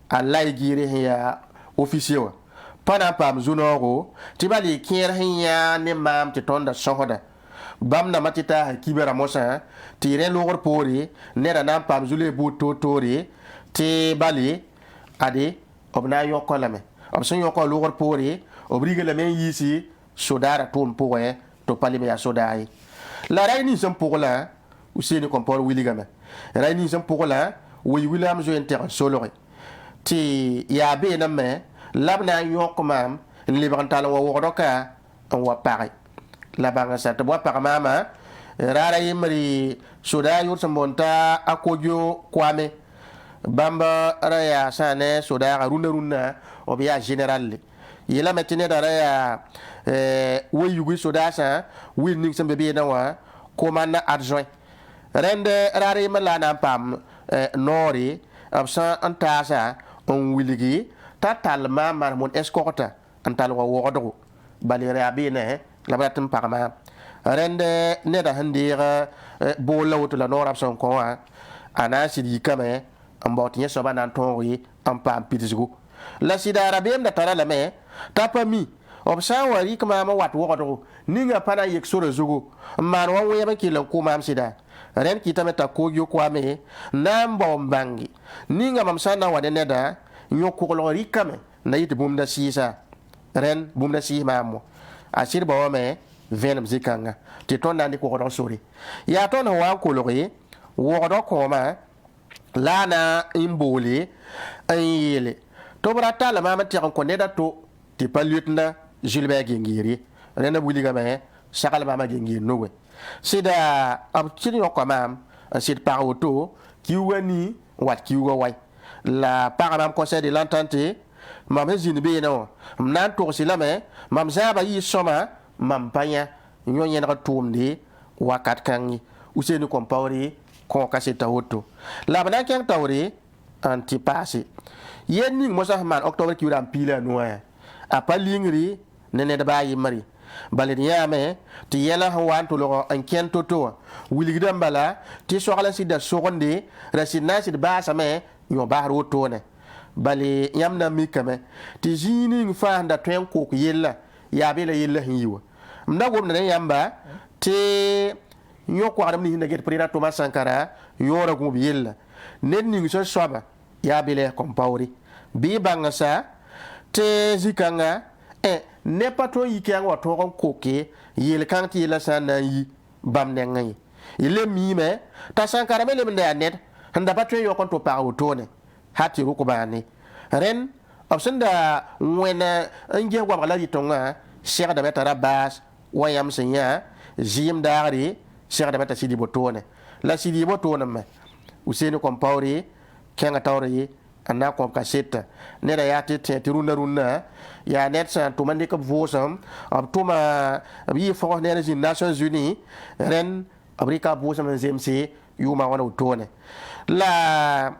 Speaker 1: alay giri ya officier pana pam zunoro tibali kier hinya ne mam ti tonda sohoda bam na matita kibera mosa ti ren logor pori ne da nam pam zule bu totori ti bali ade obna yokolame obson yokol logor pori obriga le men yisi sodara ton poe to palime ya sodai la rayni sem pola useni kompor wiligame rayni sem pola wi wilam zo enter solore ti ya be na me labna yok mam li bantal wa wodoka wa pare la banga sa to wa pare mama rara yimri soda yur sambonta akojo kwame bamba raya sane soda runa obia general yela metine da raya we yugi soda sa wil ning sambe be na wa komanda adjoint rende rara yimla na pam nori absa antasa on wiligi tatal ma mar mon escorta antal wa wodo balere abine la batum parma rende ne da handira bo lawto la norab son ko ana sidi kame ambot nya soba nan tonri am pam pitisgo la sidara bem da tara la me tapami obsa wari kama ma wat wodo ninga pana yek sore zugo man wa we ba kilo ko mam sida ren kitame ta ko yo kwame nambo mbangi ninga mam sana wa ne da nyokolo rikame na yiti bumda sisa ren bumda si mamo asir bawo me venom zikanga ti ton nandi ko do sori ya ton wa kolori wo do ko ma lana imboli ayele to brata la mama ti ko ne da to ti palutna Gilbert Gengiri ren buliga me sakal mama Gengiri nowe sida ab ti ko mam asid par auto ki wani wat ki wo way la paramam conseil de l'entente mam zin be no nan to silame mam zaba yi soma mam panya nyonye na tumdi wakat kangi useni kompawri ko kaseta hoto la bana ken tawri antipasi yenni mosa man octobre ki ram pila noya apalingri nene da bayi mari balin yame ti yela hawan to lo an ken toto wiligdam bala ti sokala sida sokonde rasina sid ba same yo bahar woto ne bali yamna mikame ti jini fa nda twen ko yella ya bela yella hiwa mna gomna yamba te yo ko adam ni nget prira to masankara yora go yella nen ni so soba ya bela kompawri bi bangasa te zikanga ne pato yikang wa to ko ke yel kan ti la sana yi bam ne ngai ile mi me ta sankara me le mna net handa patwe yo kon to pa wotone hati ruko bani ren opsenda wena nge wa bala yitonga cheikh da betara bas wayam senya jim dari cheikh da beta sidi botone la sidi botone me useni kompawri kenga tawri anna ko kaseta ne da yati te runa ya net san to mandi ko vosam ab tuma bi fo ne les Nations Unies ren abrika vosam zemc yuma wana utone la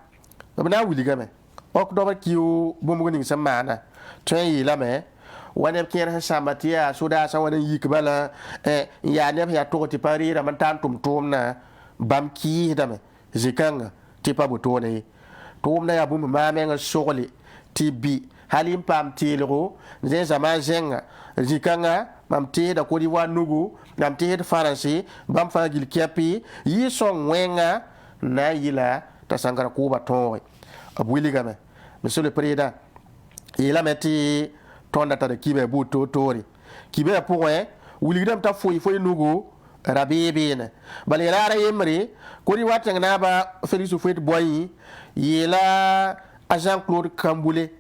Speaker 1: bana wiligame oktober kiu bomugni samana tren la me wane kien samatia suda sa wane yikbala ya ne ya to ti pari ra man tan tum na bam ki dame zikanga ti pa botone tum na ya bum ma menga sogli ti bi halim pam tilro ze zaman zenga zikanga mam te da ko di wanugu nam te faransi bam fa gil kiapi yi son wenga na yila t'a sangara kuba ton a willigame monsieur le président il a metti ton data de kibe bu tori kibe point willigam ta foi nugo rabebe bale rara yemre ko ri watang na ba Félix Houphouët Boigny yela a Jean-Claude Kamboulé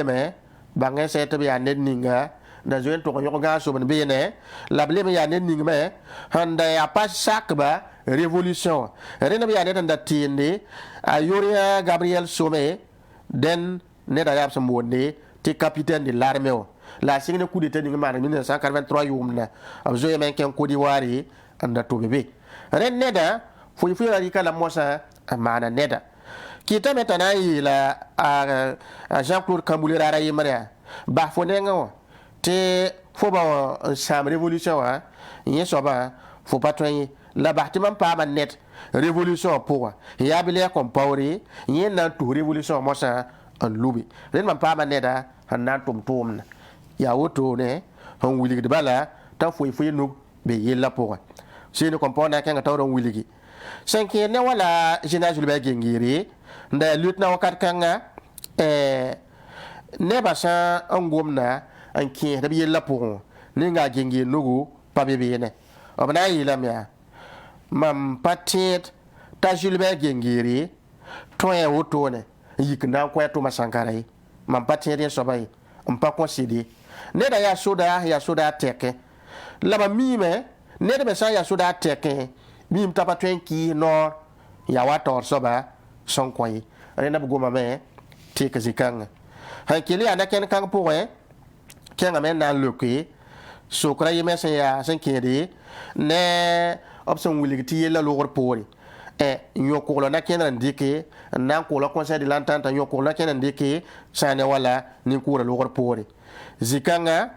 Speaker 1: mais bangen sete be anen ninga da zoen to ko ga so ben bene la bleme ya nen ninga me handa ya pas sakba révolution rena be ya nen da tinde a yoria Gabriel Somé den ne da yab sambonde ti capitaine de l'armée la signe coup d'état ninga ma 1983 yumna am zoe men ken Côte d'Ivoire anda to bebe ren neda fo ari kala mosa amana neda kita metana ila a Jean-Claude Kamboulé rara yimara ba fo nenga te fo ba sam révolution wa yin so ba fo patron la bâtiment pa man net révolution pour ya bile comme power yin na to révolution mosa an lubi ren man pa man neda han tum ya woto ne han wili de bala ta fo nu be yella pour c'est ne comprendre kan ta ron wili senke ne wala général Jules Gengiri nda lieutenant wakat kanga ne basa angomna anki da bi la pour ni nga gengi nugu pa bebe ne obna yila mia mam patit ta Jules Gengiri to ya woto ne yikna ko to masankarai mam patit ya sobai mpa considé ne da ya soda teke la ba mi me ne da basa ya soda teke mi mtapa twenki no ya wator soba son koy rena bu goma me te ka zikanga ha kili ana ken kang pour ken amen na loki so kra yeme se ya sen kede ne option wiligi yela logor pori nyoko lo na ken ndike na ko lo conseil de l'entente nyoko lo ken ndike sane wala ni ko logor pori zikanga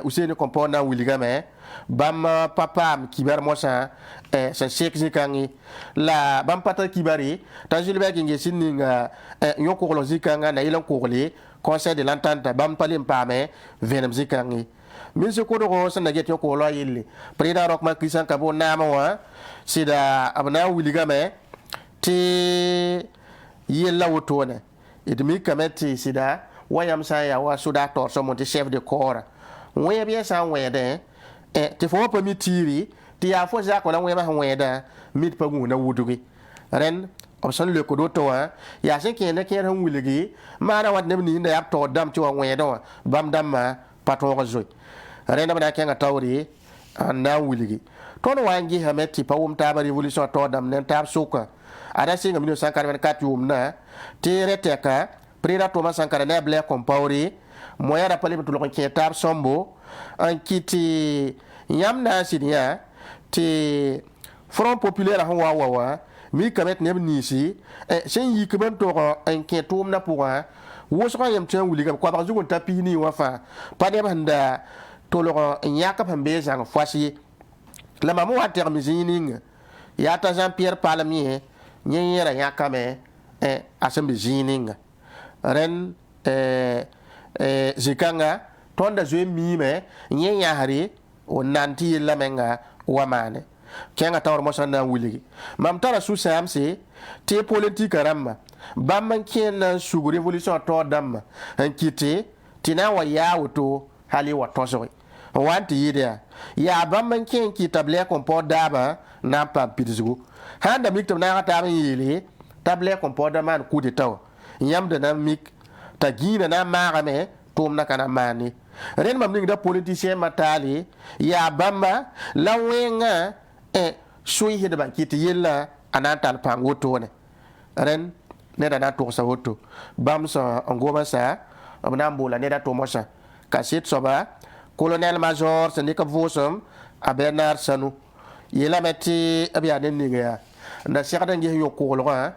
Speaker 1: useni kompona wiligame bam papam kibar mosa sa sheik zikangi la bam pata kibari ta Jules Gengiri sininga yoko lo zikanga na ilan kokole conseil de l'entente bam palim pame venem zikangi min se ko do sa naget yoko lo yille président Roch Christian Kabou nama wa sida abna wiligame ti yella wotone idmi kameti sida wayam sa ya wa suda tor so monti chef de corps we bien sa wede te fo pa mitiri ti ya fo za ko la we ba weda mit pa nguna wudugi ren option le ko do to wa ya se ke ne ke ran wuligi mana wat ne ni nda ya to dam ti wa weda bam dam ma patron ko zoy ren da ke nga tawri anda wuligi to no wangi ha metti pa wum ta ba révolution to dam ne tab suka ada singa 1944 yum na ti reteka prira Thomas Sankara ne ble kompawri moya da pale mutulo ke tab sombo an kiti yamna sidia ti Front Populaire ha wa mi kamet ne nisi sen yi kaban to an ke tum na pour wo so yam tan wuli ko ba zugun tapini wa fa pa de banda to lo nyaka pambe jang fasi la mamu wa termizining ya ta Jean-Pierre Palmier nyera nyaka me asembe zining ren zikanga tonda zwe mime nyenya hari o nanti la menga wamane kenga tawr mosana wuligi mam tara su samse te politique ramma bamman ken su révolution to damma en kiti tina wa yawoto hali wa tosori wanti yida ya bamman ken ki table ko daba na pa pidzugo handa miktam na ta yele table ko da man coup de taw yamda na mik ta gina na magame tom na kana mani ren mam ning da politicien matali ya bamba la wenga sui hede ban kiti yella anatal pangoto ne ren ne da na to sa woto bam sa ngoma sa abna mbola ne da to mosa kasit soba colonel major sendika vosom a Bernard Sanu yela metti abia den niga nda sekata ngi yokko lo ha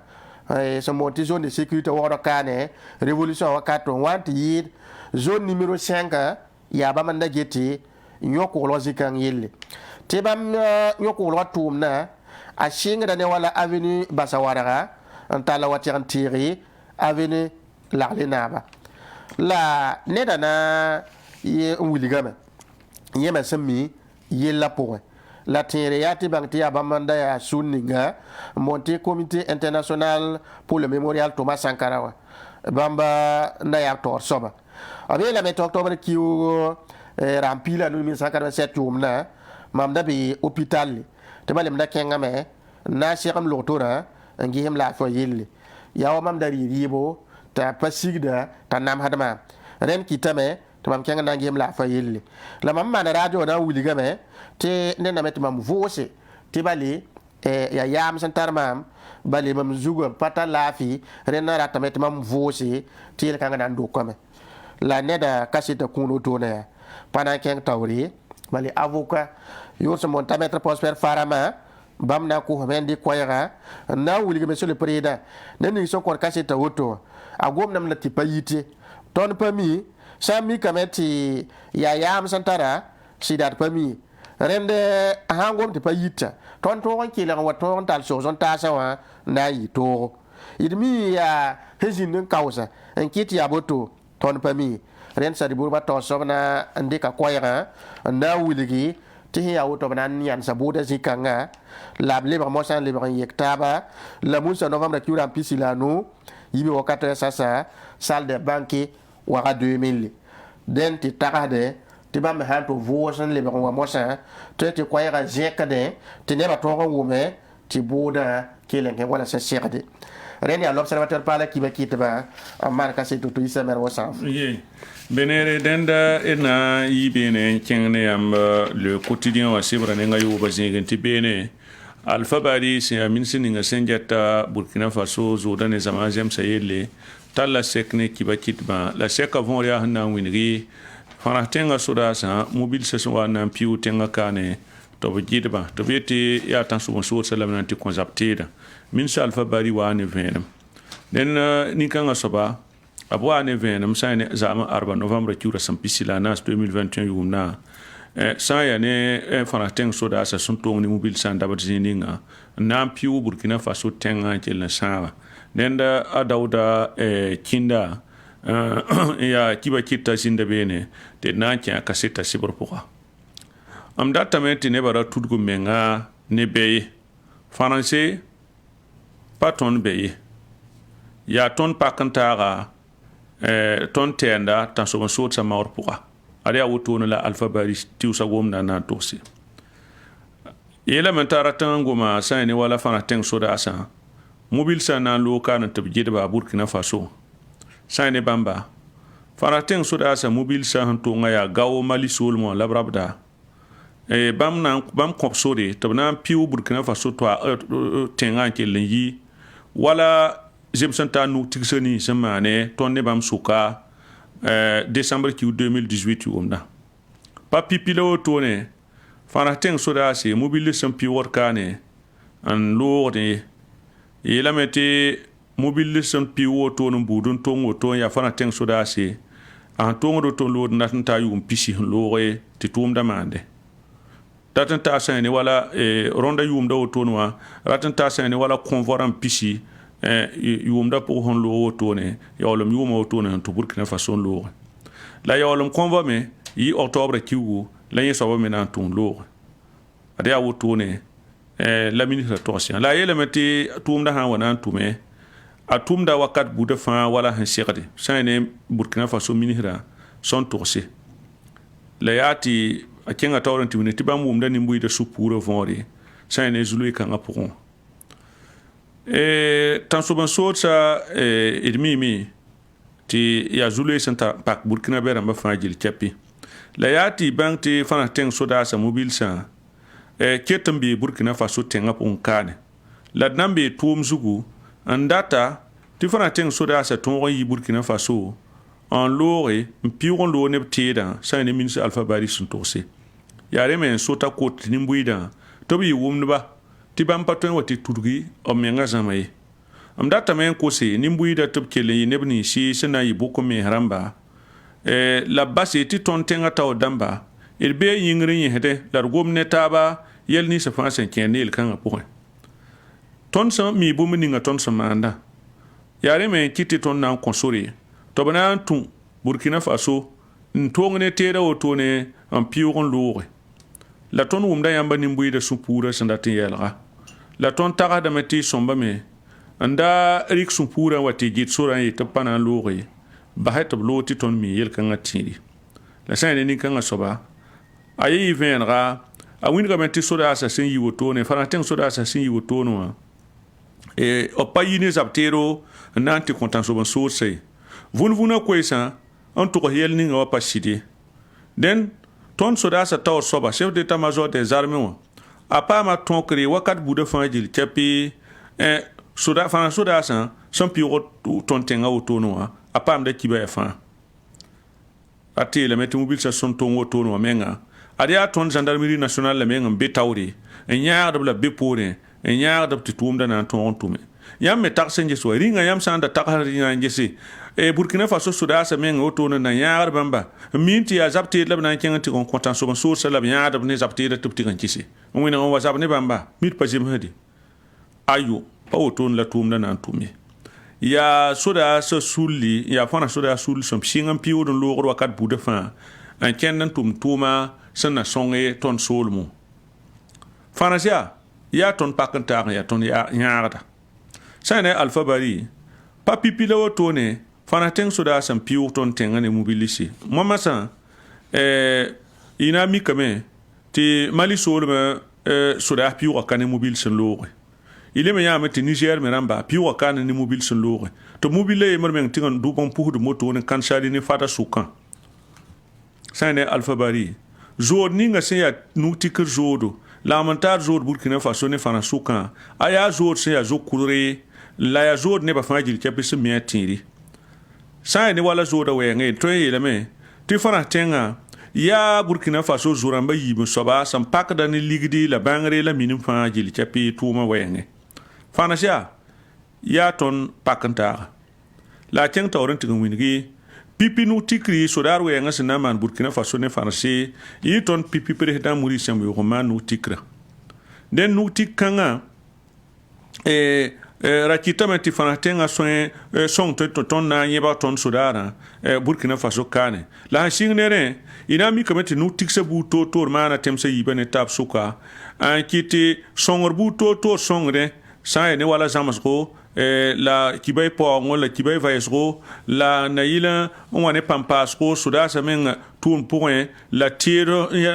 Speaker 1: sa monti zone de sécurité woro kane révolution wakato wanti yid zone numéro 5 ya ba man da geti yokko lo zikan yelle te bam yokko lo tumna a shinga da ne wala avenue Basawaraga antala watiran tiri avenue Larlenaba la ne da na ye wiligame yema sami yella pour la tẽere yaa tɩ bãng tɩ yaa bãmb n da yaa sũn ninga n moon tɩ comité international pour le mémorial Thomas Sankara wa bãmb n da yaa taoor soaba b yeelame tɩ octobre kioogo rãmb piila 1987 yʋʋmdã mam da be hôpital tɩ balem da kẽngame n na n segem log-torã n gisem laafɩ wã yelle yaa wa mam da rɩɩr yɩɩbo t'a pa sigda t'a namsd maam rẽnd kɩtame tɩ mam kẽng na n gisem laafɩ wã yelle la mam maan radio na n wilgame tɩ nendame tɩ mam vʋʋse tɩ bale yaa yaam sẽn tar maam bale mam zugã pa tar laafɩ rẽnd na ratame tɩ mam vʋʋse tɩ yel-kãngã na n dokame la neda ka sɩta kũun wotone yaa pa na n kẽng taoore bale avocat yʋʋr sẽn monta maître Prosper Farama bãmb na n kʋsme n dɩk koɛɛga n na n wilgame sur le président ne ning sẽn kõt ka sɩta woto a gomdame la tɩ pa yite tõnd pa mi sã n mikame tɩ yaa yaam sẽn tara sɩda d pa mi rẽnd sãn gom tɩ pa yita tõnd tõog n kelg n wa tõog n tall sogs n taasã wã n na n yɩ toogo d mi yaa sẽn zĩnd n kaoosa n kɩt yaa boto tõnd pa mi rẽnd sadibʋrbã tao soab na n dɩka koɛɛgã n na n wilgi tɩ sẽn yaa woto b na n yãnsa bʋʋda zĩ-kãngã la b lebg mosã n lebg n yek taaba la musa novembre kiu rãmb pisi la a nu yibe wakatã sasa salle de banque waga 2000 dẽn tɩ tagsdẽ tɩ bãmb sã n tɩ vʋʋs n lebg n wa mosã tɩ koɛɛgã zẽkdẽ tɩ nebã tõog n wʋme tɩ bʋʋdã kell n kẽ wala sẽn segde rẽnd yaa l'observateur paala kiba kɩtbã n maan ka sɩd tɩ yĩsa mer wa sãnf
Speaker 2: benere dẽnda d na n yɩ beene n kẽng ne yãmb le quotidien wã sɩbra nengã yʋʋba zĩig n tɩ beene alpha bari sẽn yaa minsã ninga sẽn gɛta burkina faso zoodã ne zãma zemsã yelle tall la sɛk ne kiba kɩtbã la sɛka võor yaa sẽn na n wĩngi fãras tẽngã sodaasã mobilsã sẽn wa n na n piu tẽngã kaane tɩ b gɩdbã tɩ b yetɩ yaa tãn-sʋb n soodsa la b na n tɩ kõ zab teedã minsã alpha bari waa ne vẽenem dẽn nin-kãngã soaba b waa ne vẽenem sã n zaam arba novembre kiurã sẽn pisi la a naas 2021 yʋʋmdã sã n yaa ne fãras tẽng sodaasã sẽn tong ne mobil sã n dabd zĩig ninga n na n piu burkina faso tẽngã n kell n sãaga dẽnd a daouda kĩnda n yaa kiba kɩta zĩnda beene tɩ d na n kẽ a kaseta sɩbr pʋga m datame tɩ nebã ra tudg menga ne bɛ ye fãrense pa tõnd bɛ ye yaa tõnd pak n taaga tõnd tɛɛnda tãn-sob n soodsa maoor pʋga ad yaa wotone la alpha bari tɩʋsa gomda n na n togse yeelame t'a ra tẽng n goma sã ne wala fãna tẽng sodaasã mobil sã n na n loog kaan tɩ b gɩdba burkina faso sã ne bãmba fãna tẽng sodaasã mobil sã sẽn tʋʋngã yaa gao mali soolmã la b rabda bãmb kõb sore tɩ b na n piu burkina faso tẽngã n kell n yi wala zems n taa nuk tigsã nins sẽn maane tõnd ne bãmb sʋka décembre kiu 2018 yʋʋmdã pa pipi la wotone fãnas tẽng sodaase mobil sẽn piʋgd kaane n loogdẽ ye yeelame tɩ mobil sẽn piu wotone n buud n tong woto n yaa fãna tẽng sodaase a sẽn tongd woto n lood n dat n taa yʋʋm pisi sẽn looge tɩ tʋʋmda maande dat n taa sã ne wala rõnda yʋʋmda wotone wã rat n taa sã ne wala convoi rãmb pisi yʋʋmda pʋg sẽn loog wotone yaoolem yʋʋma wotone sẽn tɩ burkina faso n looge la yaoolem kõnva me yɩ octobre kiugu la yẽ soaba me na n tʋʋm looge ad yaa wotone la ministra togsẽ la a yeelame tɩ tʋʋmda sã n wa na n tʋme a tʋmda wakat buudã fãa wala sẽn segde sã ne burkina faso ministrã sõn togse la yaa tɩ a kẽngã taoor n tɩ wĩne tɩ bãmb wʋmda nin-buɩɩdã sũ-puurã võore sã ne zulʋɩ-kãngã pʋgẽ tãn-sob n soodsa d miime tɩ yaa zulʋɩ sẽn ta pak burkina bɛ rãmbã fãa gill kɛpɩ la yaa tɩ bãng tɩ fãna tẽng sodaasã mobilsã ket n bee burkina faso tẽngã pʋgẽ kaane la d na n bee tʋʋm zugu n data tɩ fãna tẽng sodaasã tõog n yɩ burkina faso n looge n piʋg n loog neb teedã sã ne minis alpha bari sẽn togse yaa rẽ me n sota kot tɩ nin-buɩɩdã tɩ b yɩ wʋmdba tɩ bãmb pa tõe n wa tɩ tudgi b mengã zãma ye m datame n kose nin-buɩɩdã tɩ b kell n yɩ neb ninsi sẽn na n yɩ bʋk n mees rãmba la b base tɩ tõnd tẽngã taoor dãmba d bee yĩngr n yẽsdẽ la d gom ne taaba yɛl ninsã fãa sẽn kẽer ne yel-kãngã pʋgẽ tõnd sẽn mii bũmb ninga tõnd sẽn maanda yaa rẽ me n kɩt tɩ tõnd na n kõ sore tɩ b na n tũ burkina faso n tong ne teedã wotone n piʋʋg n looge la tõnd wʋmda yãmba nin-buɩɩda sũ-puurã sẽn dat n yɛlga la tõnd tagsdame tɩ y sõmbame n da rɩk sũ-puurã wa tɩ gɩt sorã n yetɩ b pa na n looge basɛ tɩ b loog tɩ tõnd mi yel-kãngã tĩidi la sã n ne nin-kãngã soaba a yɩ y vẽenega a wingame tɩ sodaasã sẽn yi wotone fãna tẽng sodaasã sẽn yi wotone wã b pa yi ne zab-teero n na n tɩ kõ tãn-sob n soodse vũn-vũnã koeesã n tʋgs yɛl ninga wã pa sɩde dẽn tõnd sodaasã taoor soaba chef d'état major des armées wã a paama tõkre wakat buudã fãa gil tɛpɩ fãna sodaasã sẽn pɩʋg tõnd tẽngã wotone wã a paamda kiba ya fãa a teelame tɩ mobilsã sõn tʋng wotone wã menga ad yaa tõnd gendarmerie nationale la meng n be taoore n yãagdb la be poorẽ n yãagdb tɩ tʋʋmda na n tõog n tʋme yãmb me tags n ges wa rĩnga yãmb sã n da tagsd na n gese burkina faso sodaasã meng wotone na yãagd bãmba n min tɩ yaa zab-teed la b na n kẽng tɩg n kõ tãn-sob n soodsã la b yãadb ne zab-teedã tɩ b tɩg n kɩse n wẽneg n wa zab ne bãmba mid pa zemsde ayo pa wotone la tʋʋmda na n tʋm ye yaa sodaasã sulli yaa fãna sodaas sull sẽn sɩng n pɩʋʋd n loogd wakat buudã fãa n kẽnd n tʋm tʋʋma sẽn na sõnge tõnd soolmo fãnas yaa yaa tõnd pak n taag n yaa tõnd yãagda sã ne alpha bari pa pipi la wotone fãna tẽng sodaas n pɩʋʋg tõnd tẽngã ne mobilisi momasã y na n mikame tɩ mali soolmã sodaas pɩʋga ka ne mobil sẽn looge y leme yãame tɩ niger me rãmba pɩʋga ka ne mobil sẽn looge tɩ mobil la yembr meng tɩg n dʋb n pusd motone kãnsari ne fata sʋkã sã ne alpha bari zood ninga sẽn yaa nu-tikr zoodo lagm n taar zood burkina faso ne fãna sʋkã a yaa zood sẽn yaa zo-kʋdre la yaa zood nebã fãa gil kɛpɩ sẽn me a tĩiri sã n ne wala zooda wɛɛngẽ tõe n yeelame tɩ fãna tẽngã yaa burkina faso zo-rãmbã yiib n soaba sẽn pakda ne ligdi la bãngre la minim fãa gil kɛpɩ tʋʋmã wɛɛngẽ fãnas yaa tõnd pak n taaga la a kẽng taoor n tɩg n wĩngi pipi nu-tikri sodaar wɛɛngã sẽn na n maan burkina faso ne fãnse yɩ tõnd pipi président Maurice n weoog n maan nu-tikrã dẽn nu-tik kãngã ra kɩtame tɩ fãna tẽngã sõng tɩ tõnd na n yẽbg tõnd sodaarã burkina faso kaane la sẽn sɩng nerẽ y na n mikame tɩ nu-tigsã buud toor-toor maana tẽmsã yiibã ne tab sʋka n kɩ tɩ sõngr buud toor-toor sõngdẽ sã n yaa ne wala zãmsgo la kibay paoongo la kibay vaɛɛsgo la na yɩl n wa ne pãm-paasgo sodaasã meng tʋʋm pʋgẽ la teed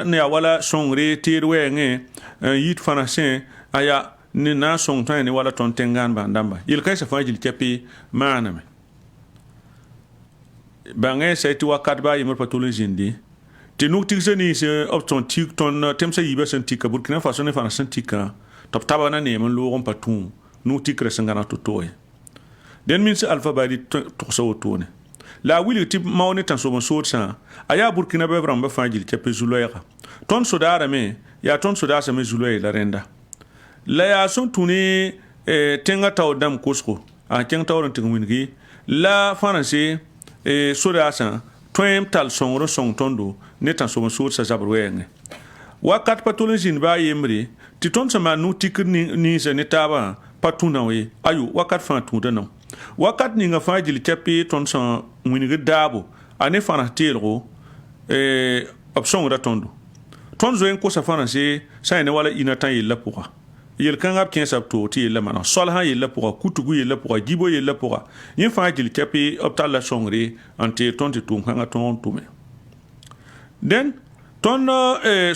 Speaker 2: ne yaa wala sõngre teed wɛɛngẽ n yit fãna sẽ a yaa ne na n sõng tã ne wala tõnd tẽn-gãan bãn-dãmba yel-kãensã fãa gil kɛpɩ maaname bãngẽ sɛ tɩ wakat baa yembr pa tol n zĩndi tɩ nuk-tigsã nins b tõnd tik tõnd tẽmsã yiibã sẽn tika burkina faso ne fãna sẽn tikã tɩ b tabg na neem n loog n pa tũum nu-tikrã sẽn gãna to-to ye dẽn min sẽn alpha bari tʋgsa wotone la a wilg tɩ mao ne tãn-sob n soodsã a yaa burkina bɛb rãmbã fãa gil kɛpɩ zu-loɛɛga tõnd sodaarame yaa tõnd sodaasame zu-loɛɛ la rẽnda la yaa sẽn tũ ne tẽngã taoor dãmb kosgo a kẽng taoor n tɩg wĩngi la fãnase sodaasã tõe n tall sõngr n sõng tõndo ne tãn-sob n soodsã zabr wɛɛngẽ wakat pa tol n zĩnd baa yembre tɩ tõnd sẽn maan nu-tikr ninsã ne taabã pa tũ nao ye ayo wakat fãa tũuda nao wakat ninga fãa gil kɛpɩ tõnd sẽn wĩngd daabo a ne fãnas teelgo b sõngda tõndo tõnd zoe n kosa fãnase sã n ne wala ina tã yella pʋga yel-kãngã b kẽesa b toog tɩ yella maneg solsã yella pʋga kutugu yella pʋga gibo yella pʋga yẽ fãa gil kɛpɩ b talla sõngre n teeg tõnd tɩ tʋʋm-kãngã tõog n tʋme dẽn tõnd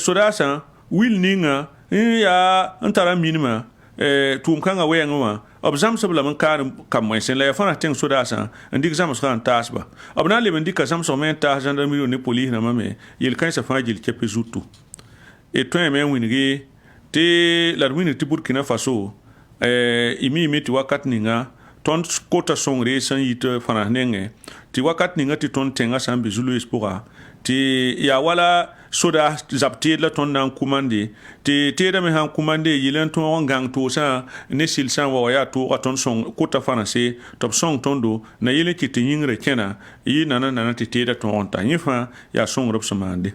Speaker 2: sodaasã wil ninga n yaa n tara minimã tʋʋm-kãngã wɛɛngẽ wã b zãmsb lame n kaan kam-wẽnsẽ la yaa fãna tẽng sodaasã n dɩk zãmsgã n taasba b na n leb n dɩka zãmsg me n taas gendarmerie ne poliis rãmbã me yel-kãensã fãa gil kɛpɩ zutu y tõeme n wĩnge tɩ la d wĩneg tɩ burkina faso y miime tɩ wakat ninga tõnd kota sõngre sẽn yit fãnas nengẽ tɩ wakat ninga tɩ tõnd tẽngã sã n be zu-loees pʋga tɩ yaa wala soda zab teed la tõnd na n kʋmande tɩ teedame sãn kʋmande yɩl n tõog n gãng toosã ne sɩl sã n wa yaa tʋʋga tõnd sõng kota fãnase tɩ b sõng tõndo na yɩl n kɩ tɩ yĩngrã kẽna yɩ nana tɩ teedã tõog n ta yẽ fãa yaa sõngr b sẽn maande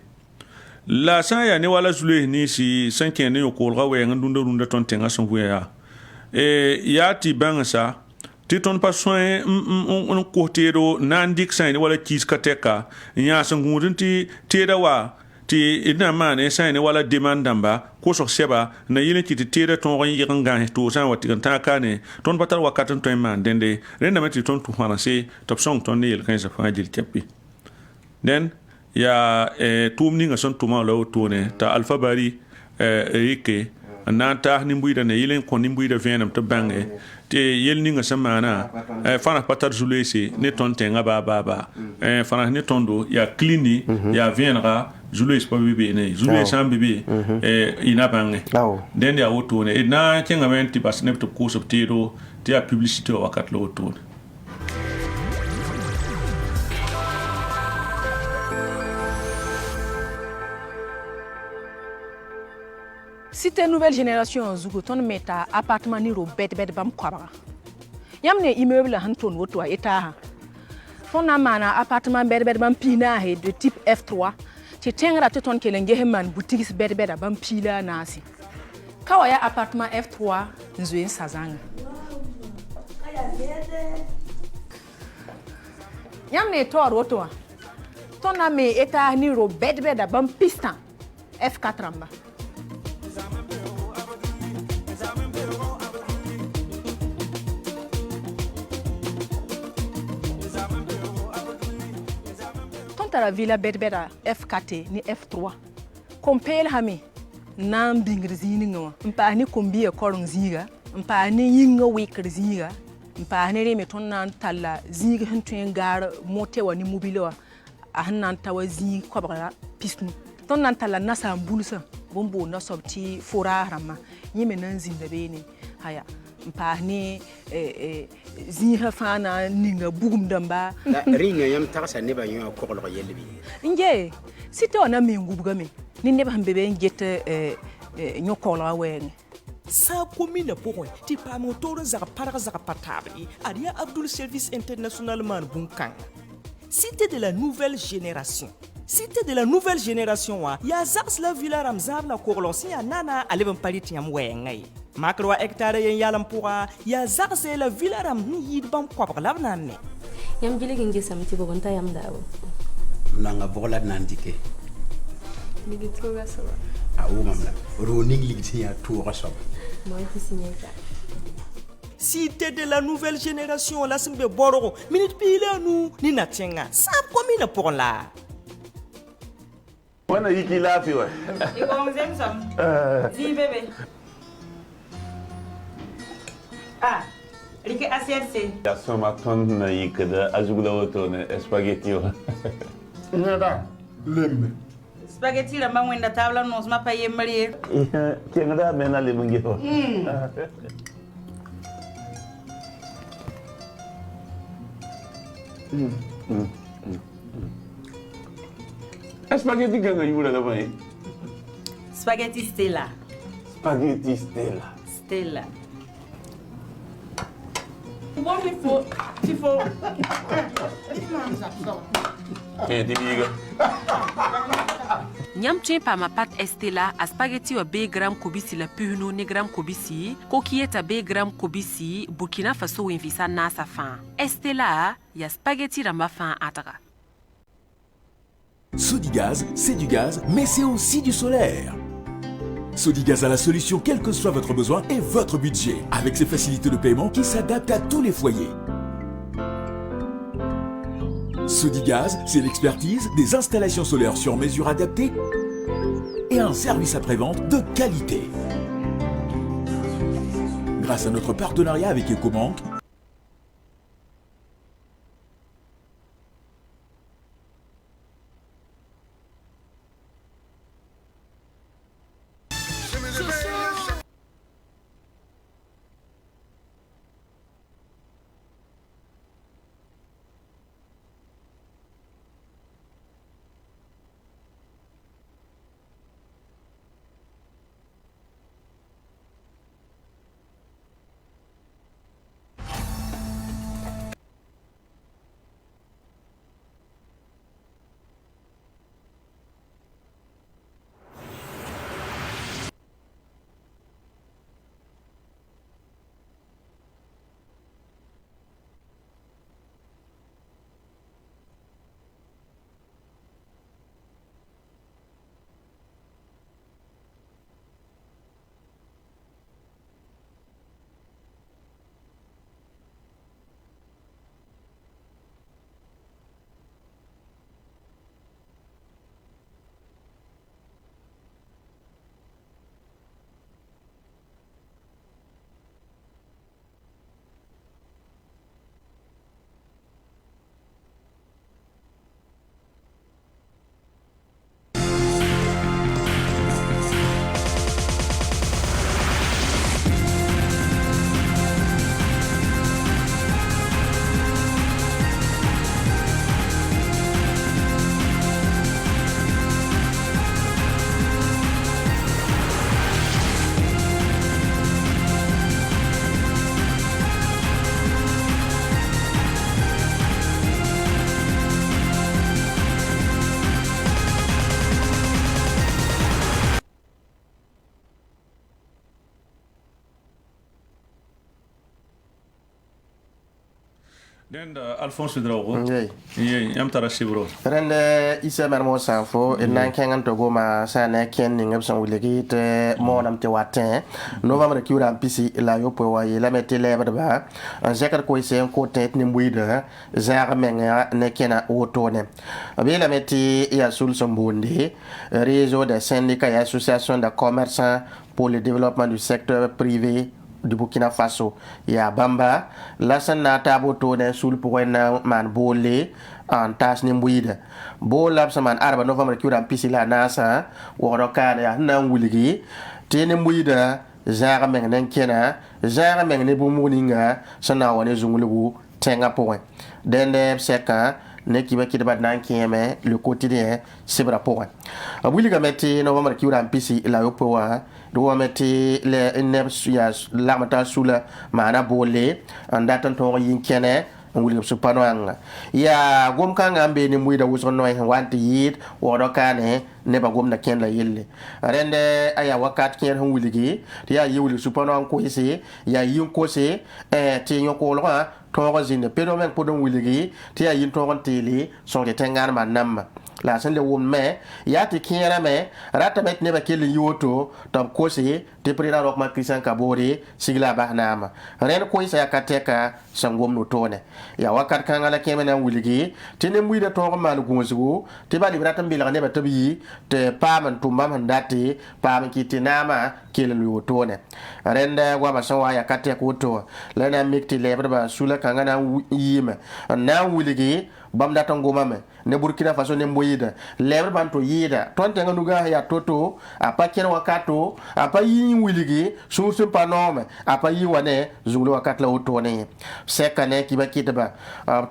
Speaker 2: la sã n yaa ne wala zu-loees ninsi sẽn kẽ ne yõ-koolgã wɛɛng n rũndã tõnd tẽngã sẽn vʋya yaa yaa tɩ bãngsa tɩ tõnd pa sõe n kos teedo na n dɩk sã ne wala kiis ka tɛka n yãas n gũud tɩ teedã wa ti ina maane sai ne wala demand damba ko so seba na yele ti tire ton ron yi ganga to san wati kan ta kane ton batar wakatan to man dende renda meti ton to hanase top song ton ne yel kan sa fa jil kepi den ya tumni nga son tuma lo to ne ta alpha bari rike na ta ni mbuida ne yele ko ni mbuida venam to bange te yel ni nga samana fana patar zulesi ne ton tenga ba fana ne tondo ya clini ya vienra Jules pa bibi ne Jules sam bibi ina bange den ya woto ne na kenga menti bas ne to ko subtiro te a publicité wakat lo woto
Speaker 3: Cité nouvelle génération zugo ton meta appartement ni ro bed bam kwabara yamne immeuble han ton woto eta ha ton na mana appartement bed bam pina he de type F3 ti tengra ti ton kelenge heman boutique bed bam pila nasi kawaya appartement F3 nzoen sazanga yamne tor woto ton na me eta ni ro bed bam piston F4 amba la villa bedbeda F4 ni F3 compare hami nam bingrzini ngawa mpa ni kombiya korong ziga mpa ni yinga wikr ziga mpa ni reme ton nan talla ziga hentuen gar motewa ni mobilewa a hannan tawa zi kwabara pisnu ton nan talla nasa mbulsa bombo na sobti fora rama yime nan zinda bene haya mpa ni ziha fana ninga bugum damba
Speaker 9: ringa yam takasa ne ba yo ko lo yelbi
Speaker 3: nge sito na mingubuga me ni ne ba mbebe ngete nyokolo wen
Speaker 10: sa commune pour ti pa motor za patable aria Abdul Service International man bunkan cité de la nouvelle génération. Cité de la nouvelle génération wa ya zaks la villa ramzar na korlonsi ya nana aleben palit yam wengai makro hectare yen yalam pourra ya zaks la villa ram ni yid bam ko la nanne
Speaker 11: yam jile ngi samti bo gonta yam dawo
Speaker 9: nanga bola nandike
Speaker 11: ligi troga so
Speaker 9: a o mamla ro ning ligi ya tour so
Speaker 11: moy fi signé ça
Speaker 10: cité de la nouvelle génération la simbe bororo minute pile nous ni natenga sa commune pour la
Speaker 12: Wana yiki lafi wa.
Speaker 13: Iko mzee msam. Zi bebe. Ah, like assiette.
Speaker 12: Ya soma ton na yikada azugula woto na spaghetti wa.
Speaker 4: Nada. Lembe.
Speaker 13: Spaghetti la mangwenda tabla nos ma paye mari.
Speaker 12: Tiengada mena lemungi wa. Spaghetti ganga yura la mai.
Speaker 13: Spaghetti Stella.
Speaker 12: Spaghetti Stella.
Speaker 13: Stella. Bon il faut.
Speaker 14: Nyam tue pa ma pat Estella a spaghetti wa b gram kobisi la puhno ne gram kobisi kokieta b gram kobisi Burkina Faso winvisa nasa fan Estella ya spaghetti ramba fan ataka.
Speaker 15: Sodigaz, c'est du gaz, mais c'est aussi du solaire. Sodigaz a la solution quel que soit votre besoin et votre budget, avec ses facilités de paiement qui s'adaptent à tous les foyers. Sodigaz, c'est l'expertise des installations solaires sur mesure adaptées et un service après-vente de qualité. Grâce à notre partenariat avec Ecobank,
Speaker 2: den Alphonse Drago yam tara sibro
Speaker 1: rende isa mermo sanfo nan kengan to goma sana ken ni ngam san wulegi te monam te watin novembre kiura pisi la yo po wa la mette lebre ba en zekar ko ise ko tet ni mbuida zar menga ne kena otone abi la mette ya sul sombundi réseau des syndicats et associations de commerçants pour le développement du secteur privé du Burkina Faso ya bamba lasan na tabo to ne sul pour na man bolé en tas ni mbuida bo lab saman arba novembre kiura pisi la nasa woro kana ya na wuligi te ni mbuida zara meng nen kena zara meng ne bu muninga sana woni zungulu tenga point dende seka ne kiba kidba nan kieme le quotidien sibra point abuli gameti novembre kiura pisi la yo poa do ameti le nebs ya lamata sula mana bolé andatan to yin kene wuli su panwanga ya gom kanga ambe ni muida wuso noy wanti yid wodo kane ne ba gom na ken la yelle rende aya wakat ken hon wuligi ya yuli su panwanga ko isi ya yin ko se ti nyoko lo ha to zine pedo men podon wuligi ti ya yin to gon tili son te tengan man nam la san le wum me ya ti kera me rata met ne ba kel yoto tam ko se te prina rok ma Christian Kabore sigla bahnama ren ko isa kateka sangom no tone ya wakat kan ala kemena wuligi tene muida to man gunsugo te ba librata mbila ne ba tabi te paman tumba man dati pam kitinama kel yoto ne renda wa ba sawa ya kateka woto la na mikti lebre ba sula kan na yima na wuligi bam data ngoma me ne Burkina Faso ne mboyida lebre ban to yida ton tenga nuga ya toto apa ken wakato apa yi wiligi sunsun panome apa yi wane zunglo wakat la otone sekane kiba kitaba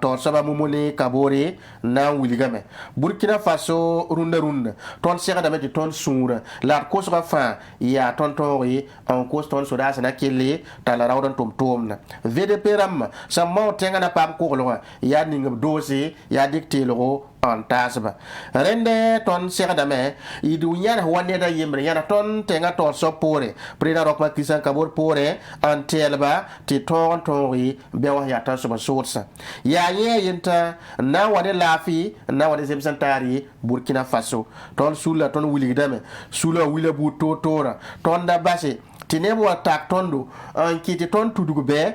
Speaker 1: ton saba mumuni Kabore na wiliga me Burkina Faso runda ton sera da me ton sura la kosra fa ya ton tori en kos ton soda sana kele tala rawdan tom na VDP ram sa mo tenga na pam ko lo ya ningam dosi ya dicté lo en tasba rende ton segadame idu nyana wane da yimre yana ton tenga ton sopore prina rokma Christian Kabore pore en telba ti ton tori bewa ya tan soba sorsa ya ye yenta na wane lafi na wane zemsantari Burkina Faso ton sula ton wiligdame sula wila bu totora ton da base tinebo attack tondo en kiti ton tudugo be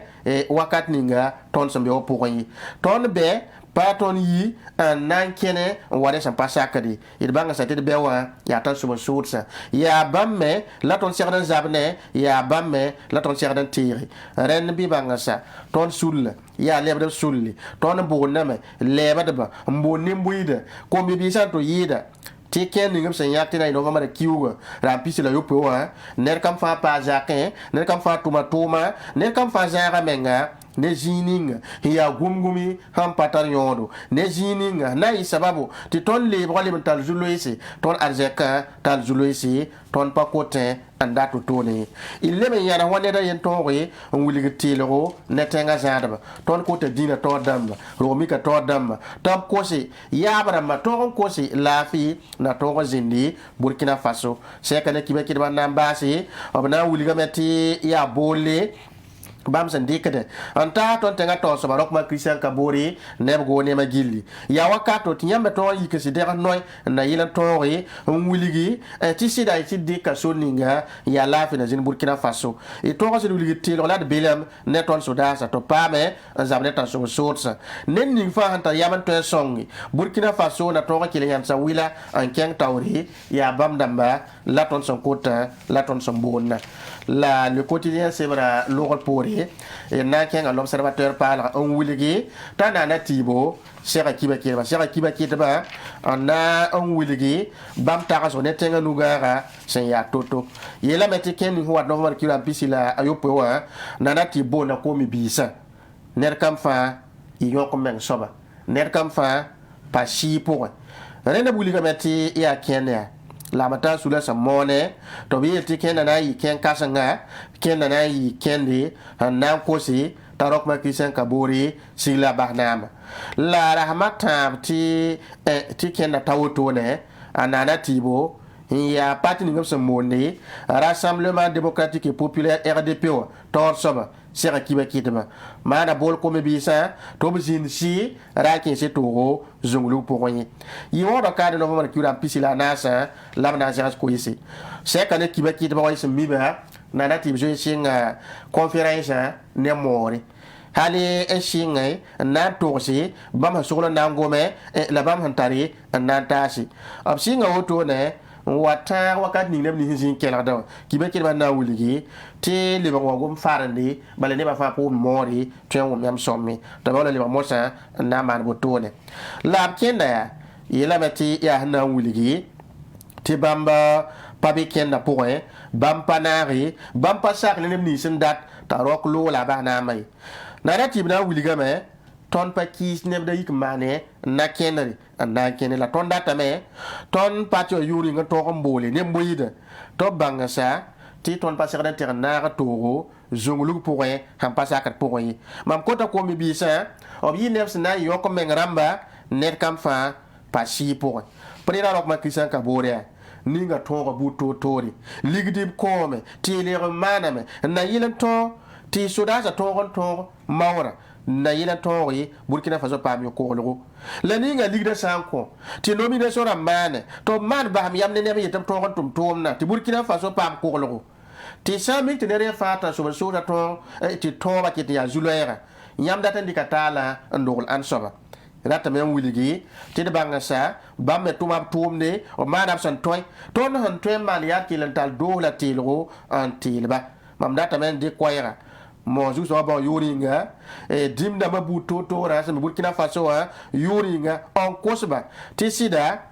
Speaker 1: wakat ninga ton sambe opoyi ton be paton yi nan kene wade san pasakadi il banga sate de bewa ya tan suba soutsa ya bamme la ton serdan zabne ya bamme la ton serdan tiri ren bi banga sa ton sul ya lebre sulli ton boname lebade ba mbonni mbuida ko bi bisa to yida ti ken ningam sen yakti na inova mara kiuga rampisi la yopo wa ner kam fa pa jakin ner kam fa tuma ner kam fa jara menga ne jininga ya gumgumi ham patar yodo ne jininga na isababu ti ton le brali mental zuloisi ton arzeka tal zuloisi ton pakote anda to toni ille me yana wonde da yen tonri on wuli gitilo ne tenga zadaba ton ko te dina to damba romi ka to damba top kosi ya barama to kosi lafi na to zindi Burkina Faso sekane kibe kidba nambasi obna wuli gameti ya bole bam san dikade anta ton tenga to so barok ma Christian Kabore neb go ne magilli ya wakato tinyambe to yikesi de noy na yilan tori wuligi ti sida ti dika soninga ya lafi na zin Burkina Faso e to ko se wuligi ti lo la de belam ne ton soda sa to pame zabne tan so sorsa nen ning fa hanta yaman to songi Burkina Faso na to ko kile yan sa wila an keng tawri ya bam damba la ton son kota la ton son bonna la le quotidien c'est vrai l'oral pourri et na ken l'observateur parle on wuligi tana na tibo sera kiba kiba na on wuligi bam tara so netenga nugara sen ya toto yela meti ken huwa no mar kila pisila ayopo wa na tibo na komi bisa ner kam fa yoko men soba ner kam fa pa shi pour rena wuliga meti ya kenya la mata sula sa mone to bi ti ken na yi ken kasanga ken na yi kendi na kosi tarok ma Christian Kabore sigla bahnama la rahmata ti ken na tawoto ne anana tibo ya parti ngam sa monde Rassemblement démocratique et populaire RDP tor soba sera kiba kitba mana bol ko me bisa to bizin si rakin se to zunglu pour yi wona ka de no man kiura pisila nasa lamna jas ko yisi se ka ne kiba kitba wa isi miba na nati bjo singa conférence ne mori hali eshinga na tosi bam solo na ngome la bam hantari na tasi ab singa woto ne wata wakat ni nem ni sin kela da kibe kiba na wuligi ti le ba ngom farandi bale ne ba fa ko mori twen wom yam sommi to ba le ba mosa na man botone la kenda ya yela meti ya na wuligi ti bamba pabi kenda poe bampanari bampa sak le nem ni sin dat ta rok lo la ba na mai na rati na wuliga me ton pa kis ne da yik mane na kenari na kenela la ton data me ton patio yuri nga to mbole ne mboyida to banga sa ti ton pa sekda ter na to zongulu pouré ham pa sakat pouré mam kota ko mi bisa obi nefs na yo ko mengramba net kam fa pa si pouré prira rok ma kisan ka bore ninga to bu to tori ligdi kome ti le maname na yilan to ti soda sa to mawra na yila tori Burkina Faso pa mi ko lo la ninga ligda sanko ti nomination ramane to man ba mi yamne ne yetam to tum na ti Burkina Faso pa ko lo ti sami ti ne fata so da to ti to ba ti ya zulera yam data ndikatala ndol ansoba rata men wuligi ti de banga sa ba me tuma tumne o manam san toy ton han toy maliat ki lental do la tilro antilba mam data men di koyra mo ju so ba yuringa dimda mabuto to ra sa Burkina Faso yuringa on kosba ti sida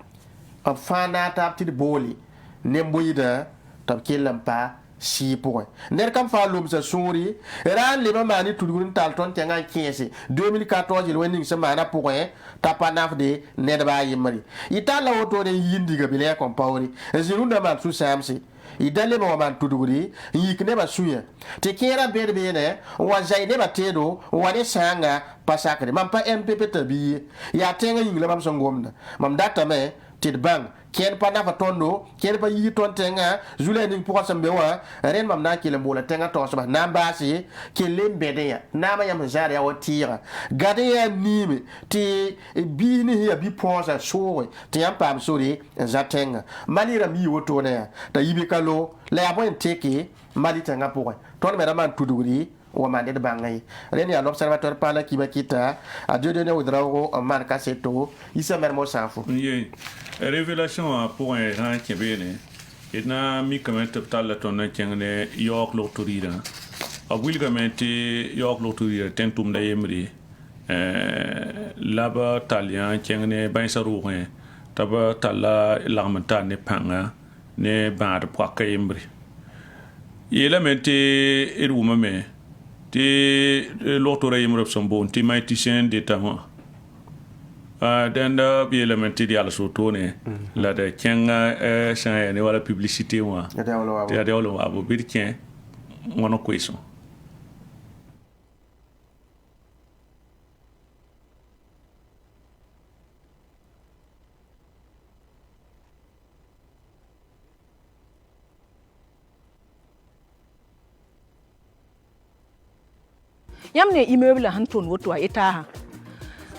Speaker 1: a fana tap ti boli nemboyida tab kelampa si point ner kam fa lum sa suri ran le mani tudgun tal ton tenga 15 2014 il woni sa mana point tapanaf de ned ba yimri itala woto de yindiga bile kom pawri zirunda man su samsi idale ba man tuduguri yikne ba suya te kera berbe ne wa zaine ba tedo wa ne sanga pasakre mam pa MPP tabi ya tenga yingla mam songomna mam data me tidbang ken pa na fatondo ken pa yi ton tenga zule ning pour sambe wa ren mam na kile mbola tenga to so ba nambasi kile mbede ya nama ya mjari ya wotira gade ya nime ti bini ya bi ponsa sowe ti yam pam sori za tenga malira mi woto ne ta yibi kalo la ya bon teke mali tenga pour ton me man tuduri wa man de bangay ren ya l'observateur pala ki ba kita a dieu donné au drago man kaseto isa mermo sanfo
Speaker 2: révélation pour un grand qui vient et na mi comment tal ton tienne york l'autorité a will comment york l'autorité tentum da yemri là-bas talien tienne ben saru hein taba tala l'armata ne panga ne bar pour kayemri yela mete eruma me te l'autorité yemre son bon ti maïticien d'état den da bi elementi di ala sotone la de kenga shan ne wala publicité wa ya de wala abo birken wono question
Speaker 3: yamne immeuble hanton woto eta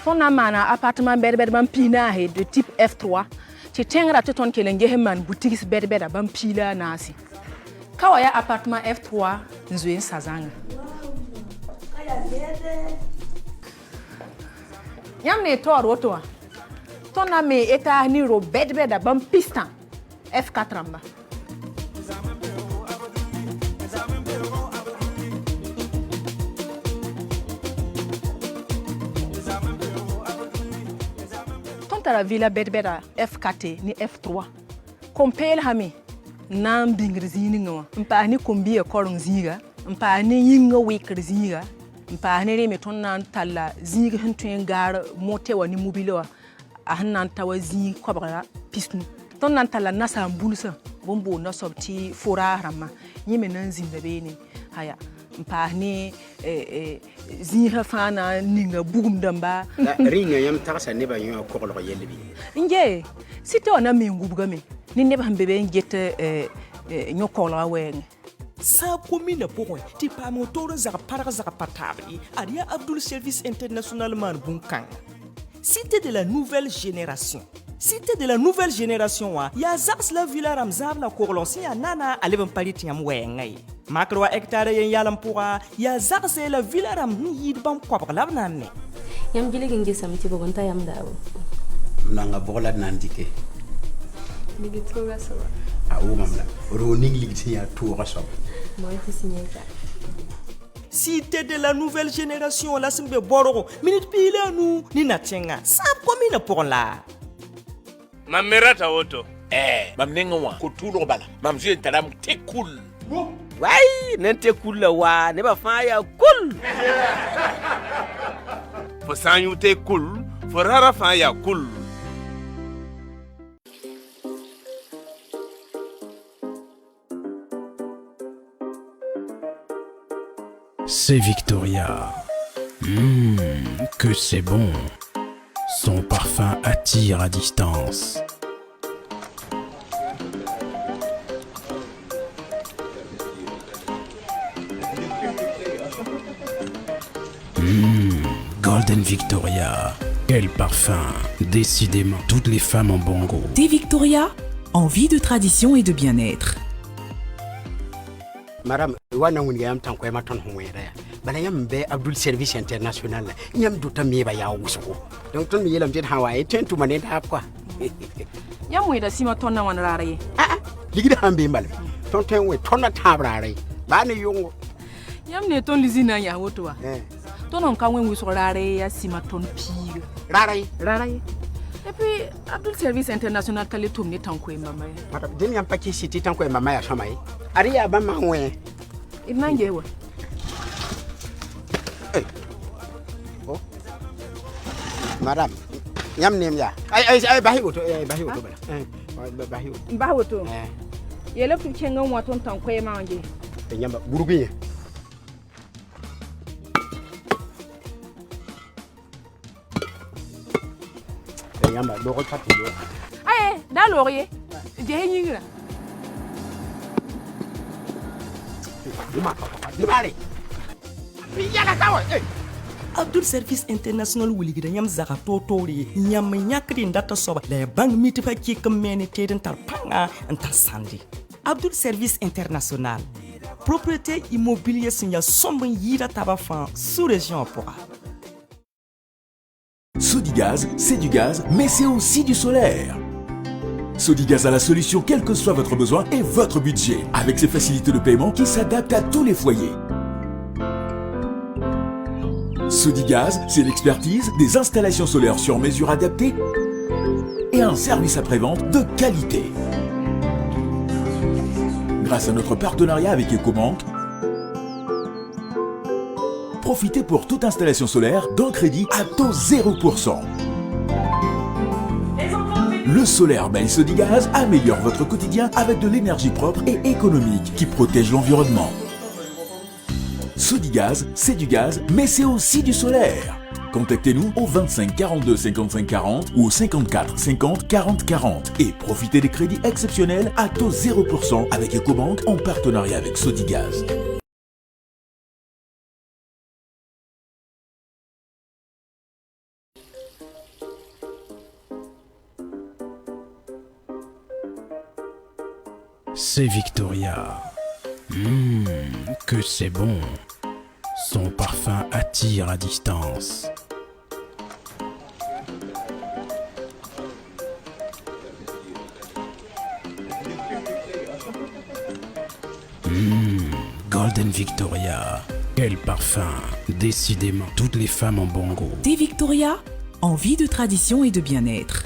Speaker 3: ton na mana appartement berber ban pina he de type F3 ci tengra to ton kelenge he man boutique berber ban pila nasi kawa ya appartement F3 nzoen sazanga yamne to roto ton na me eta ni ro berber ban piston F4 amba la villa berbera F4 ni F3 compel hami nam bingrzini ngawa mpa ni kombi e korong ziga mpa ni yinga wekr ziga mpa ni reme ton nan talla ziga hentuen gar motewa ni mobilewa a hannan tawa zi kobra pisnu ton nan talla nasa mbulsa bombo na sobti fora rama yime nan zinda beni haya mpa ni ziha fana ninga bugum damba
Speaker 9: ringa yam takasa ne ba yo ko ko yelbi
Speaker 3: nge sito na mi ngubga me ni ne ba mbebe ngete nyokolo awen
Speaker 10: sa commune pokon ti pa mo toron zaka parga zaka patabri aria Abdul Service International man bunkang. Cité de la nouvelle génération. Cité de la nouvelle génération wa ya zaks la villa ramzab la korlonsi ya nana aleven palit yam wengai. Makro hectare yen yalam pura ya zaks la villa ram yid bam kwab labnan ne.
Speaker 11: Yam gile ginge samti bogonta yam dawo.
Speaker 9: Nanga bola nandike.
Speaker 11: Ligi troga sawa.
Speaker 9: Awu mamla. Ro ning ligi ya toura sawa.
Speaker 11: Moi ti signeta.
Speaker 10: Cité de la nouvelle génération la simbe bororo minute pile nous ni natenga. Sa commune pour la.
Speaker 16: Mamerata woto. Mam nenga ko tulo bala. Mam je taram te cool. Wai, nente cool la wa, ne ba fa ya cool. Fo sanyu te cool, fo rara fa ya cool.
Speaker 17: C'est Victoria. Que c'est bon. Son parfum attire à distance. Golden Victoria. Quel parfum. Décidément, toutes les femmes ont bon goût.
Speaker 18: Thé Victoria, envie de tradition et de bien-être.
Speaker 9: Madame, wana wunga yam tan ko ma ton honwere. Bala yam be Abdul Service International. Yam du tam yeba ya wusuko. Donc ton yelam jet hawaye tentu manen ta quoi.
Speaker 3: Yam we da sima ton na wan rare.
Speaker 9: Ligida hambe mbal. Ton ten we ton na tabrare. Ba ne yongo.
Speaker 3: Yam ne ton lizina ya woto wa. Ton on kan wen wuso rare ya sima ton pire. Rare. Et puis Abdul Service International kale tomne tan ko mama.
Speaker 9: Madame, den yam paki city tan ko mama ya shamaye. Ari ya ba manwe.
Speaker 3: Inange wa.
Speaker 9: Oh. Madame, yam nem ya. Ay bahi woto bala.
Speaker 3: Bahi woto. Yele fu kenga wa ton tan ko manje.
Speaker 9: Nyamba buruguye. Nyamba do ko pati do.
Speaker 3: Ay, da laurier. Je hingira.
Speaker 10: Abdul Service International wuligida nyam zaka totori nyam nyakri ndata soba le bang mitifa ki kamene teden tar panga anta sandi. Abdul Service International propriété immobilier sinya sombre yira tabafan sous région Pora.
Speaker 15: Sodigaz, c'est du gaz, mais c'est aussi du solaire. Sodigaz a la solution quel que soit votre besoin et votre budget, avec ses facilités de paiement qui s'adaptent à tous les foyers. Sodigaz, c'est l'expertise, des installations solaires sur mesure adaptées et un service après-vente de qualité. Grâce à notre partenariat avec Ecobank, profitez pour toute installation solaire d'un crédit à taux 0%. Le solaire by Sodigaz améliore votre quotidien avec de l'énergie propre et économique qui protège l'environnement. Sodigaz, c'est du gaz, mais c'est aussi du solaire. Contactez-nous au 25 42 55 40 ou au 54 50 40 40 et profitez des crédits exceptionnels à taux 0% avec Ecobank en partenariat avec Sodigaz.
Speaker 17: C'est Victoria. Que c'est bon. Son parfum attire à distance. Golden Victoria. Quel parfum. Décidément, toutes les femmes ont bon goût.
Speaker 18: Thé Victoria, envie de tradition et de bien-être.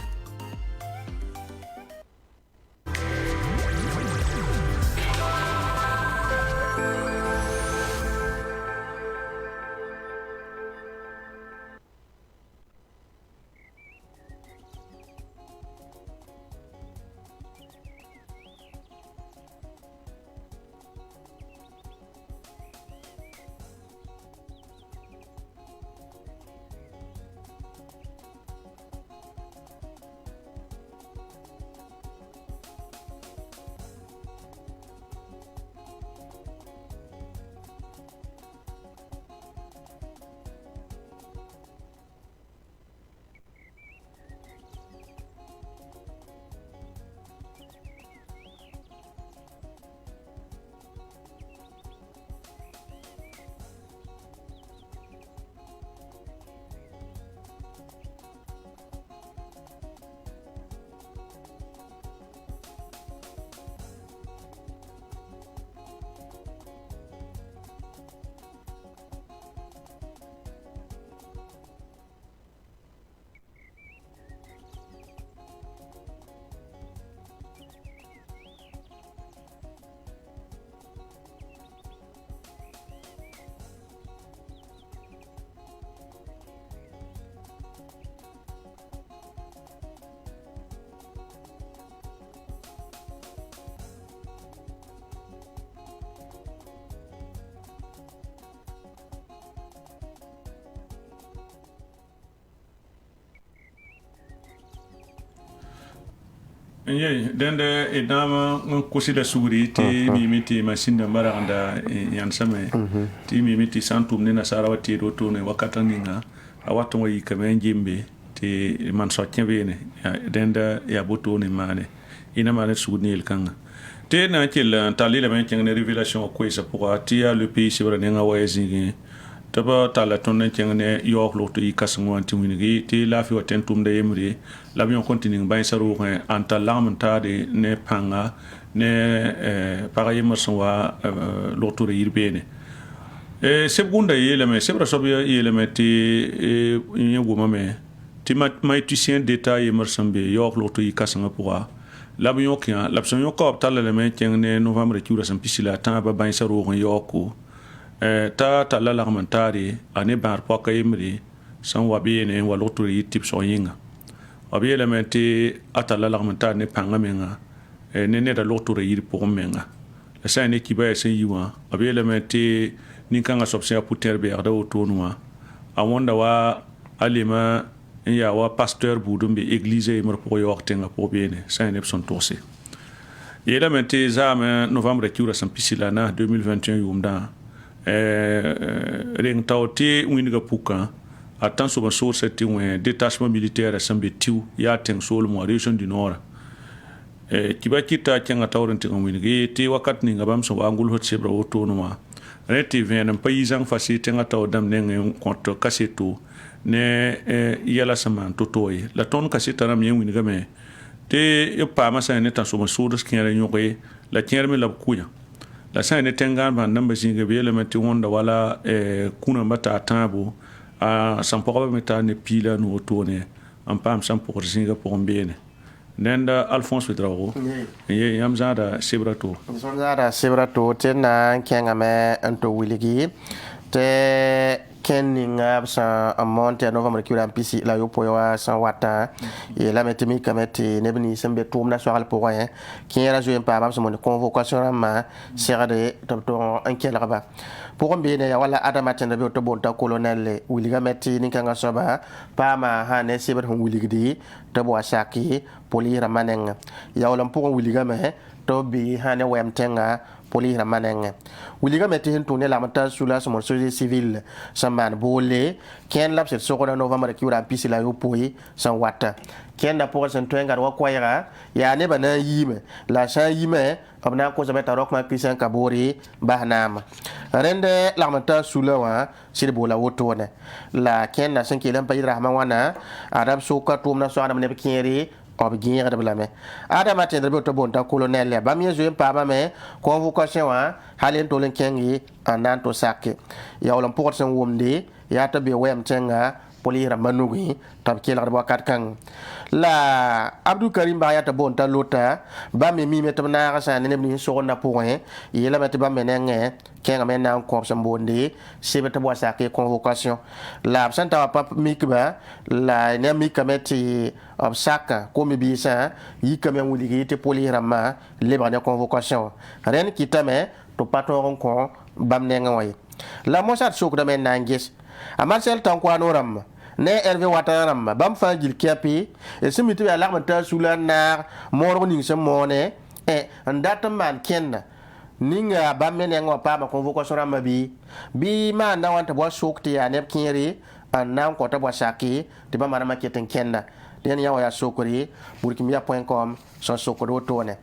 Speaker 2: ye dende edama kosi da suguri ti mimiti machine maranda yansame ti mimiti santum ne nasara wati do to ne wakata ninga awato yi kamen jimbe ti man sotnya bene dende ya boto ne mane ina mane sugni el kanga te na kil tali la men ne révélation ko isa pour atia le pays c'est vrai nga wayezingi taba tala tonne ne yok lo to yi kasmo anti winigi ti la fi waten tum de yemri l'avion continue bain saro anta lamantade ne panga ne pareil wa l'autre irbene segunda yele me sebra sobia yele me ti yego me ti maïticien d'état yemersambe yok l'autre yi kasanga pour l'avion qui l'absent yo ko tala le me ne novembre ki ura sam pisila ta ba bain saro yoko ta tala lamantade ane bar poka yemri san wabene wa l'autre yi tip so yinga abi elementi atala l'armentar ne panga menga ne da l'autre yiri pour menga la sa ne kiba se yiwa abi elementi ni kanga sobsia puter be arda otonwa awonda wa alima ya wa pasteur budumbe église mer pour yortenga pour bene sa ne son tossé elementi zame novembre kiura san pisilana 2021 yumda ring tawti winga puka attends sur source c'était un détachement militaire à Sambetiu ya teng sol mo région du nord kiba kita kenga tawrente ngomini ti wakat ni ngabam so angul hot sebra autonoma reti vien un paysan fasi tenga taw dam nenge konto kaseto ne yala saman totoy la ton kaseta ram yen wini game te yo pa ma sa ne tan so source kenra nyoke la kenra me la kuya la sa ne tenga ban namba jinga be le meti wonda wala kuna mata tabo a sampora meta ne pila no tourner en pam sam pour zinga pour mbene nenda Alphonse Pedrao ye yamzada sebrato
Speaker 1: tena kenga me anto wiligi te kenninga sa amonte novembre ki ram pisi la yo poya san wata et la metemi kamete nebni sembe tourna soal pour rien qui era joué pas ba mon convocation ma sera de to enkel raba pour mbene ya wala adama tenda be to bonta colonel wiliga metti ni kanga soba pa ma ha ne seber hon wiligdi to bo shaki poli ramaneng ya wala pour wiliga me to bi ha ne wem tenga poli ramaneng wiliga metti hin tourner la mata sous la mon société civile saman bolé ken lab set sokona novembre ki ura pisi la yo poyi san wata ken da pour sen twenga wa kwayra ya ne bana yime la sha yime abna ko zabeta rokma christian kabori bahnama rende la mata sula wa sir bola wotone la ken na sen kilam pay rahman wana arab soka tumna so adam ne kiri ob ginga de blame adam atendre be to bonta colonel ya bam yezo pa ba me convocation wa halen to len kengi anan to sakke ya wala pour sen womde ya tabe wem tenga poli ramanugi tab kila ba kat kan la Abdou Karim ba ya ta bonta lota ba me mi metam na ga sa ne ni so na point yela mete ba menenge kenga men na ko sambonde sebe ta bo sakke convocation la absenta wa pap mikba la ne mikameti obsaka ko mi bisa yi kamen wuli te poli rama le ba ne convocation ren kitame to patron ko bam ne ngoy la mo sat sok da men nangis a Marcel Tankwano ram ne Hervé Ouattara bam fa gil kiapi e simiti ya lakmanta sula na moro ning se mone e ndata man kenna ninga bam men ngo pa ma convocation ram bi ma na wanta bo sokti ya ne kinri an na ko ta bo shaki te ba ma keten kenna den ya wa sokori burkimia.com so sokoro tone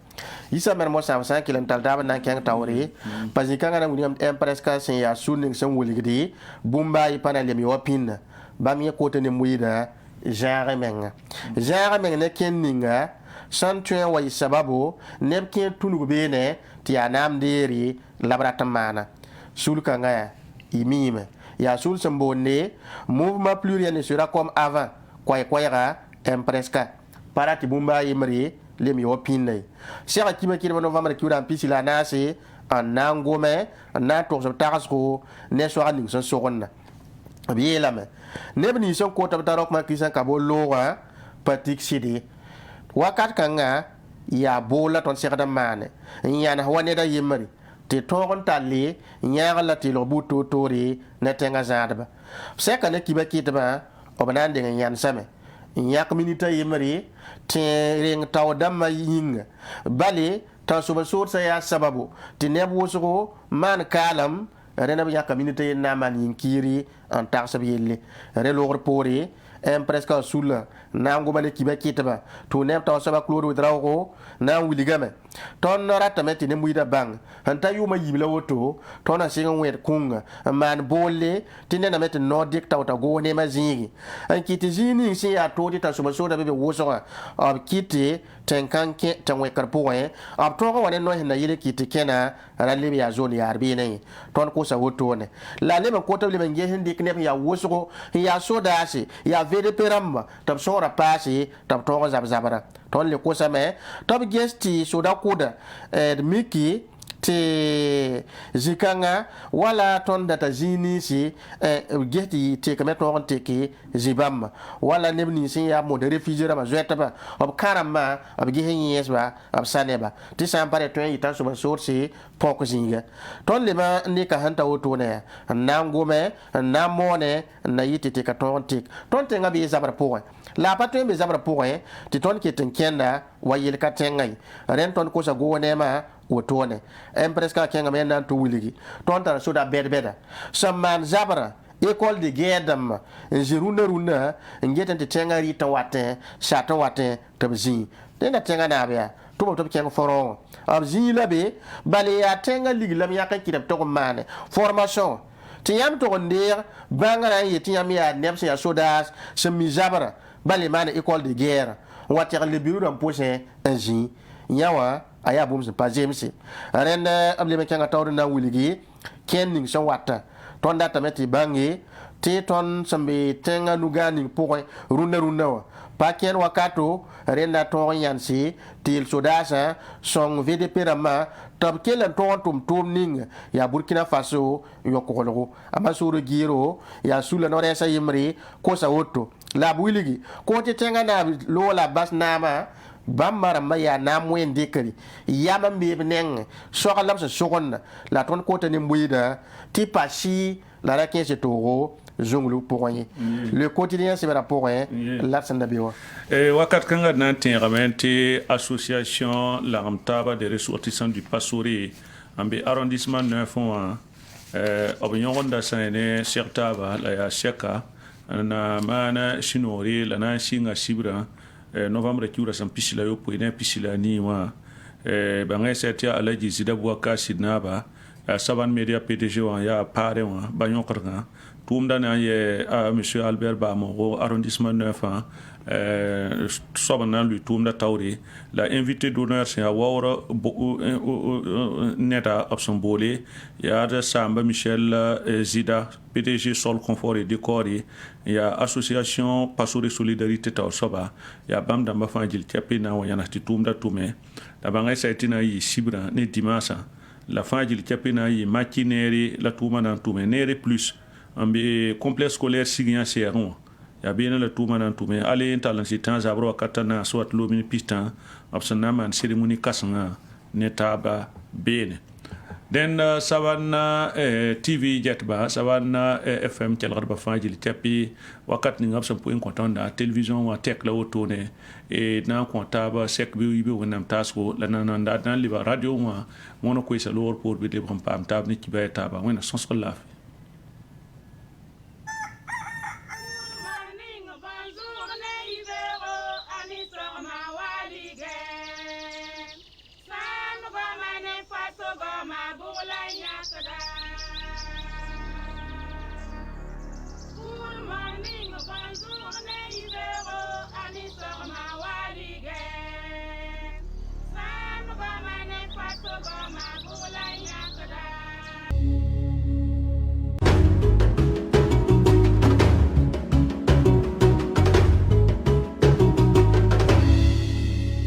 Speaker 1: isa mer mo sam san kilen tal daba nan ken tawri parce que ngana ngam empreska sen ya suning sen wuligdi bumba yi panale mi wapin bam ye kote ne muida jare menga ne ken ninga santuen wa sababu ne ken tunugo bene ti anam deri labratamana sulka nga imime ya sul sambonne mouvement plus rien ne sera comme avant quoi empreska parati bumba yimri lemi wapin sera kima kiri novembre ki ura pisi la nasi an nangome na to so taxko ne so aning so sokonna biela me ne bni son ko tabtarok ma kisan kabolo wa patik sidi wakat kanga ya bola ton sekada mane yana wane da yimri te toron tali nyaga la ti lo buto tori ne tenga zadba seka ne kiba kitba obanande nyan same yak minita yimri te ring taw damma yinga bale tan so basur sa ya sababu ti neb wosgo man kalam rena yak minita na man yinkiri en tarsab yelle re logor pore presque sula nango bale kiba kitaba to nem taw saba kloro drawo na wiligame ton ratame ti ne muida bang anta yuma yibla woto ton a singa wet kunga man bolle ti ne na met nordic taw ta go ne ma zingi an kiti zini si ya to ti ta so da be woso ab kiti tenkanke tanwe karpoe ab to ko wane no na yile kiti kena ralibi ya zone ya arbi ne ton ko sa woto ne la le ko to le ben ge hindi kne ya woso ya soda si ya vede peramba tab sora pasi tab to zab zabara ton le ko sa me tab gesti soda kuda miki te zikanga wala ton data zini si gesti te kame to on teki zibam wala nebni si ya mo de refugee ma zoeta ba ob karama ob gihen yesba ob saneba ti sampare to yita so ba sorsi poko zinga ton le ma ni ka hanta woto ne nangome namone na yiti te ka ton tik ton te ngabi zabra po la pa to be zabra po ti ton ke ten kenda wa yel ka tengai ren ton ko sa go ne ma wotone empreska kenga men nan to wuligi ton tar soda bedbeda samman zabra école de guedam runa ngeten te tenga rita wate shata wate tabzi tena tenga na bia to to kenga foron abzi labe bale ya tenga liglam ya kan kidap to mane formation tiyam to ndir bangara yeti yam ya nepsi ya sodas semi zabra bale mane école de guerre water le bureau d'un projet inji yawa aya bum se pa jemsi renda able me kanga tawdo na wuligi kenning so watta ton data meti bangi ti ton sambe tenga nugani pour runa pa ken wakato renda ton yansi til sodasa son VDP rama tab kelen ton tum ning ya Burkina Faso yokolo amasuru giro ya sula no resa yimri ko sa woto la wuligi ko ti tenga na lola bas nama bambara maya na mwen dekari yama mbe neng soka lamsa sokon la ton kota ni mbuida ti pashi la rakin se toro zonglu pokoye le quotidien c'est rapport la sanda biwa
Speaker 2: wakat kanga na tingamenti association la ramtaba des ressortissants du Passouri ambe arrondissement 9 obinyon da sane sertaba la ya sheka na mana shinori la na shinga shibra novembre kiura san pisila yo poine pisila ni wa bangay setia alaji zida buaka sidnaba saban media PDG wa ya pare wa banyon karga tumda na ye monsieur Albert Bamoro arrondissement 9 sobana lui tumda tawri la invité d'honneur c'est awara neta absambole ya da samba Michel Zida PDG Sol Confort et Décor ya association Passouri Solidarité taw soba ya bam damba fanjil tiapi na wa yana tumda tume da bangay saitina yi sibra ne dimasa la fanjil tiapi na yi matineri la tuma na tume nere plus ambi complexe scolaire signa seron ya bien la tuma na tume ale intalan sitan zabro katana soit lomi pistan absana man cérémonie kasanga netaba bene den savanna TV jetba savanna FM kelgarba fajil tapi wakat ni ngabsa point kontonda télévision wa tek la otone e na kontaba sek bi bi wonam tasko la nananda dan liba radio wa mono ko isa lor pour bi de bam pam tab ni kiba taba wona sons la
Speaker 19: Good morning, bonjour.